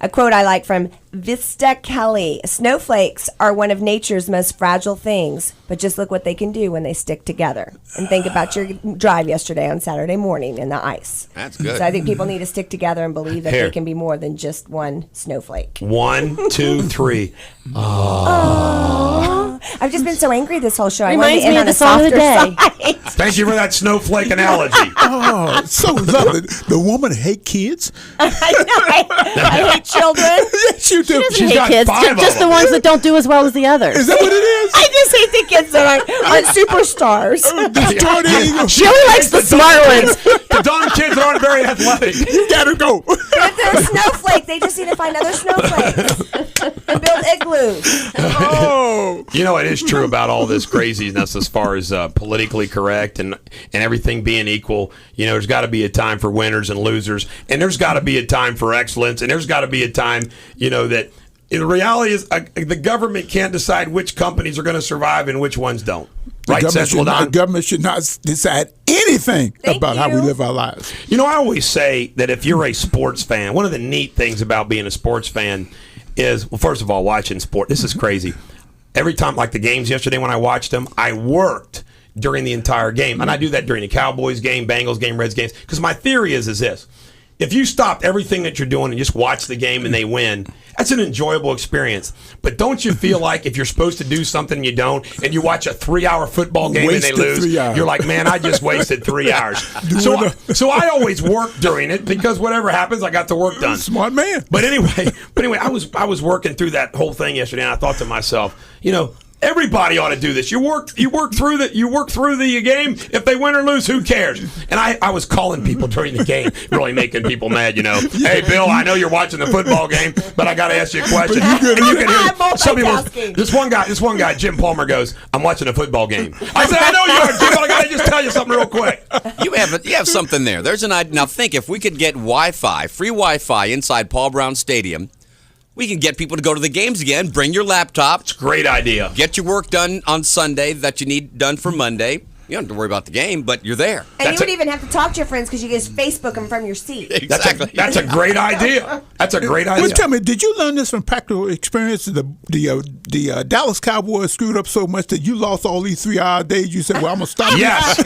a quote I like from Vista Kelly: snowflakes are one of nature's most fragile things, but just look what they can do when they stick together. And think about your drive yesterday on Saturday morning in the ice. That's good. So I think people need to stick together and believe that they can be more than just one snowflake. 1, 2, 3. Oh. I've just been so angry this whole show. Reminds me of the song of the day. Thank you for that snowflake analogy. Oh, so lovely. The woman hate kids. I hate children. Yes, you do. She's Hey, got kids, 5 of just the them. ones that don't do as well as the others. Is that what it is? I just hate the kids that aren't superstars. Destroy the eagle. She only likes the smart ones. The dumb kids that aren't very athletic. You gotta go. If they're a snowflake, they just need to find other snowflakes and build igloos. Oh, You know, it is true about all this craziness as far as politically correct and everything being equal. You know, there's got to be a time for winners and losers, and there's got to be a time for excellence, and there's got to be a time, you know, that the reality is the government can't decide which companies are going to survive and which ones don't. Right, Central Don? the government should not decide anything about how we you. live our lives. You know, I always say that if you're a sports fan, one of the neat things about being a sports fan is, well, first of all, watching sport. This is crazy. Every time, like the games yesterday when I watched them, I worked during the entire game. And I do that during the Cowboys game, Bengals game, Reds games. Because my theory is this. If you stopped everything that you're doing and just watch the game and they win, that's an enjoyable experience. But don't you feel like if you're supposed to do something and you don't, and you watch a 3-hour football game Wasted and they lose, 3 hours. you're like, man, I just wasted 3 hours. So I always work during it because whatever happens, I got the work done. Smart man. But anyway, I was working through that whole thing yesterday, and I thought to myself, you know, everybody ought to do this. You work through the game. If they win or lose, who cares? And I was calling people during the game, really making people mad. You know, hey Bill, I know you're watching the football game, but I got to ask you a question. And you can hear some people. This one guy, Jim Palmer goes, "I'm watching a football game." I said, "I know you are, Jim, but I got to just tell you something real quick." You have something there. There's an idea. Now think, if we could get free Wi-Fi inside Paul Brown Stadium, we can get people to go to the games again. Bring your laptop. It's a great idea. Get your work done on Sunday that you need done for Monday. You don't have to worry about the game, but you're there. And you would even have to talk to your friends because you can just Facebook them from your seat. Exactly. That's a great idea. That's a great idea. Well, tell me, did you learn this from practical experience? The Dallas Cowboys screwed up so much that you lost all these 3-hour days. You said, "Well, I'm gonna stop." Yes.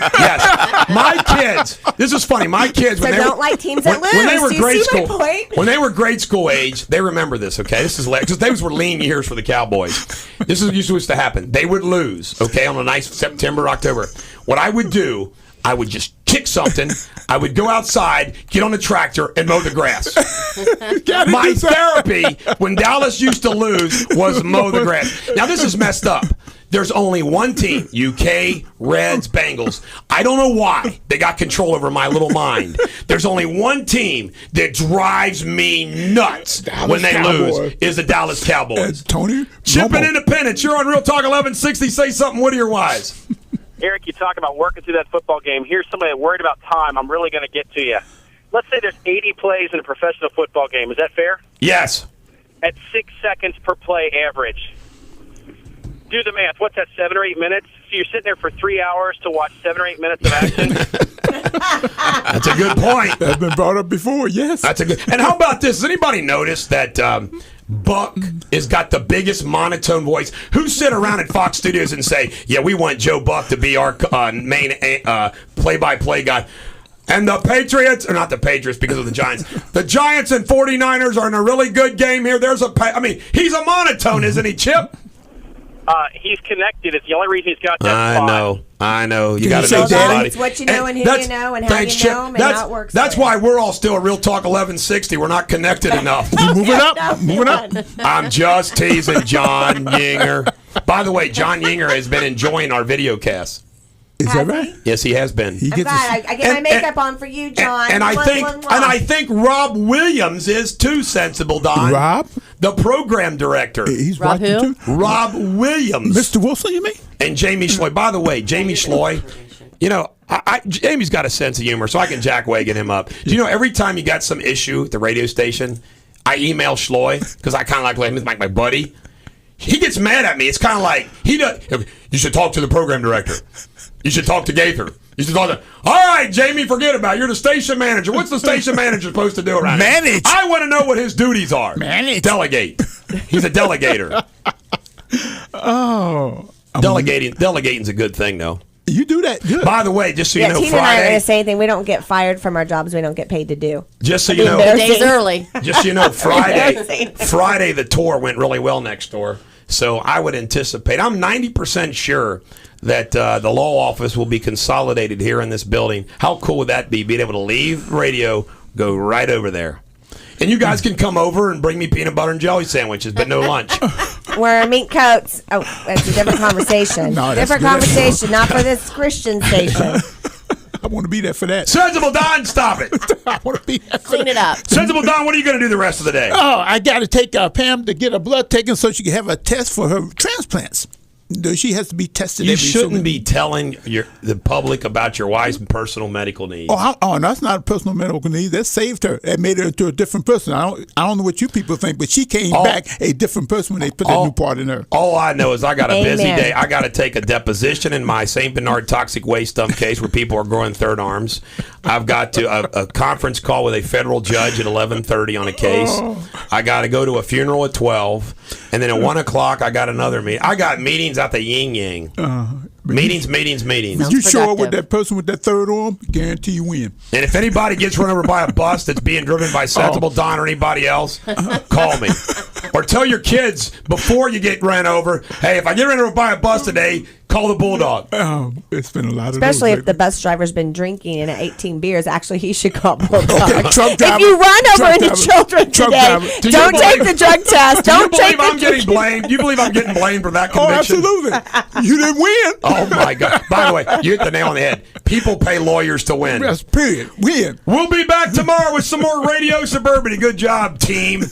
My kids. This is funny. My kids So don't like teams that lose. when they were Do you grade see my school, point? when they were grade school age, they remember this. Okay, this is because those were lean years for the Cowboys. This is used to happen. They would lose. Okay, on a nice September, October. What I would do, I would just kick something. I would go outside, get on the tractor, and mow the grass. My therapy when Dallas used to lose was mow the grass. Now, this is messed up. There's only one team, UK, Reds, Bengals. I don't know why they got control over my little mind. There's only one team that drives me nuts Dallas when they Cowboys. lose is the Dallas Cowboys. Tony, Chipping Romo. Independence. You're on Real Talk 1160. Say something, Woody or Wise. Eric, you talk about working through that football game. Here's somebody worried about time. I'm really going to get to you. Let's say there's 80 plays in a professional football game. Is that fair? Yes. At 6 seconds per play average. Do the math. What's that, 7 or 8 minutes? So you're sitting there for 3 hours to watch 7 or 8 minutes of action? That's a good point. That's been brought up before. Yes. That's a good. And how about this? Has anybody noticed that Buck has got the biggest monotone voice? Who sit around at Fox Studios and say, "Yeah, we want Joe Buck to be our main play-by-play guy"? And the Patriots, or not the Patriots because of the Giants. The Giants and 49ers are in a really good game here. He's a monotone, isn't he, Chip? He's connected. It's the only reason he's got that spot. I know. You Can got to you know say that? somebody. It's what you know and who you know and how Thanks, you know Chip. them and how it works. That's for you. why we're all still at Real Talk 1160. We're not connected enough. Moving up. Moving up. I'm just teasing John Yinger. By the way, John Yinger has been enjoying our video cast. Is that right? Yes, he has been. He I'm gets glad. I get my makeup on for you, John. And I think Rob Williams is too, Sensible Don. Rob? The program director. He's Rob watching who? too. Rob Williams. Mr. Wilson, you mean? And Jamie Schloy. By the way, Jamie Schloy, you know, Jamie's got a sense of humor, so I can jackwagon him up. Do you know, every time you got some issue at the radio station, I email Schloy, because I kind of like him as my buddy. He gets mad at me. It's kind of like, you should talk to the program director. You should talk to Gaither. You should talk to. All right, Jamie, forget about it. You're the station manager. What's the station manager supposed to do around here? Manage. I want to know what his duties are. Manage. Delegate. He's a delegator. Oh. Delegating's a good thing, though. You do that good. By the way, just so you know, Tina and I are going Friday. to say anything. We don't get fired from our jobs we don't get paid to do. Just so you know, Days early. just so you know, Embarrassing. Friday the tour went really well next door. So I would anticipate. I'm 90% sure that the law office will be consolidated here in this building. How cool would that be? Being able to leave radio, go right over there. And you guys can come over and bring me peanut butter and jelly sandwiches, but no lunch. Wear mink coats. Oh, that's a different conversation. No, that's different good. conversation, not for this Christian station. I want to be there for that. Sensible Don, stop it. I want to be there for Clean it up. Sensible Don, what are you going to do the rest of the day? Oh, I got to take Pam to get a blood taken so she can have a test for her transplants. She has to be tested. You every shouldn't be telling the public about your wife's personal medical needs. Oh, that's not a personal medical need. That saved her. That made her into a different person. I don't know what you people think, but she came back a different person when they put that new part in her. All I know is I got a busy Amen. day. I got to take a deposition in my St. Bernard toxic waste dump case where people are growing third arms. I've got a conference call with a federal judge at 11:30 on a case. I got to go to a funeral at 12, and then at 1 o'clock I got another meeting. I got meetings out the yin yang. Meetings. If you show up with that person with that third arm, guarantee you win. And if anybody gets run over by a bus that's being driven by Sensible Don or anybody else, call me. Or tell your kids before you get ran over, hey, if I get ran over by a bus today, call the Bulldog. It's been a lot of Especially those if the bus driver's been drinking and at 18 beers. Actually, he should call Bulldog. Truck driver, if you run over truck any driver, children truck today, driver. Do you don't take believe- the drug test. Do you Don't take believe I'm the getting blamed? Do you believe I'm getting blamed for that Oh, conviction? absolutely. You didn't win. Oh, my God. By the way, you hit the nail on the head. People pay lawyers to win. Yes, period. Win. We'll be back tomorrow with some more Radio Suburban. Good job, team.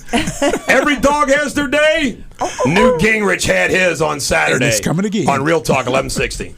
Every dog has their day. Newt Gingrich had his on Saturday. And it's coming again. On Real Talk 1160.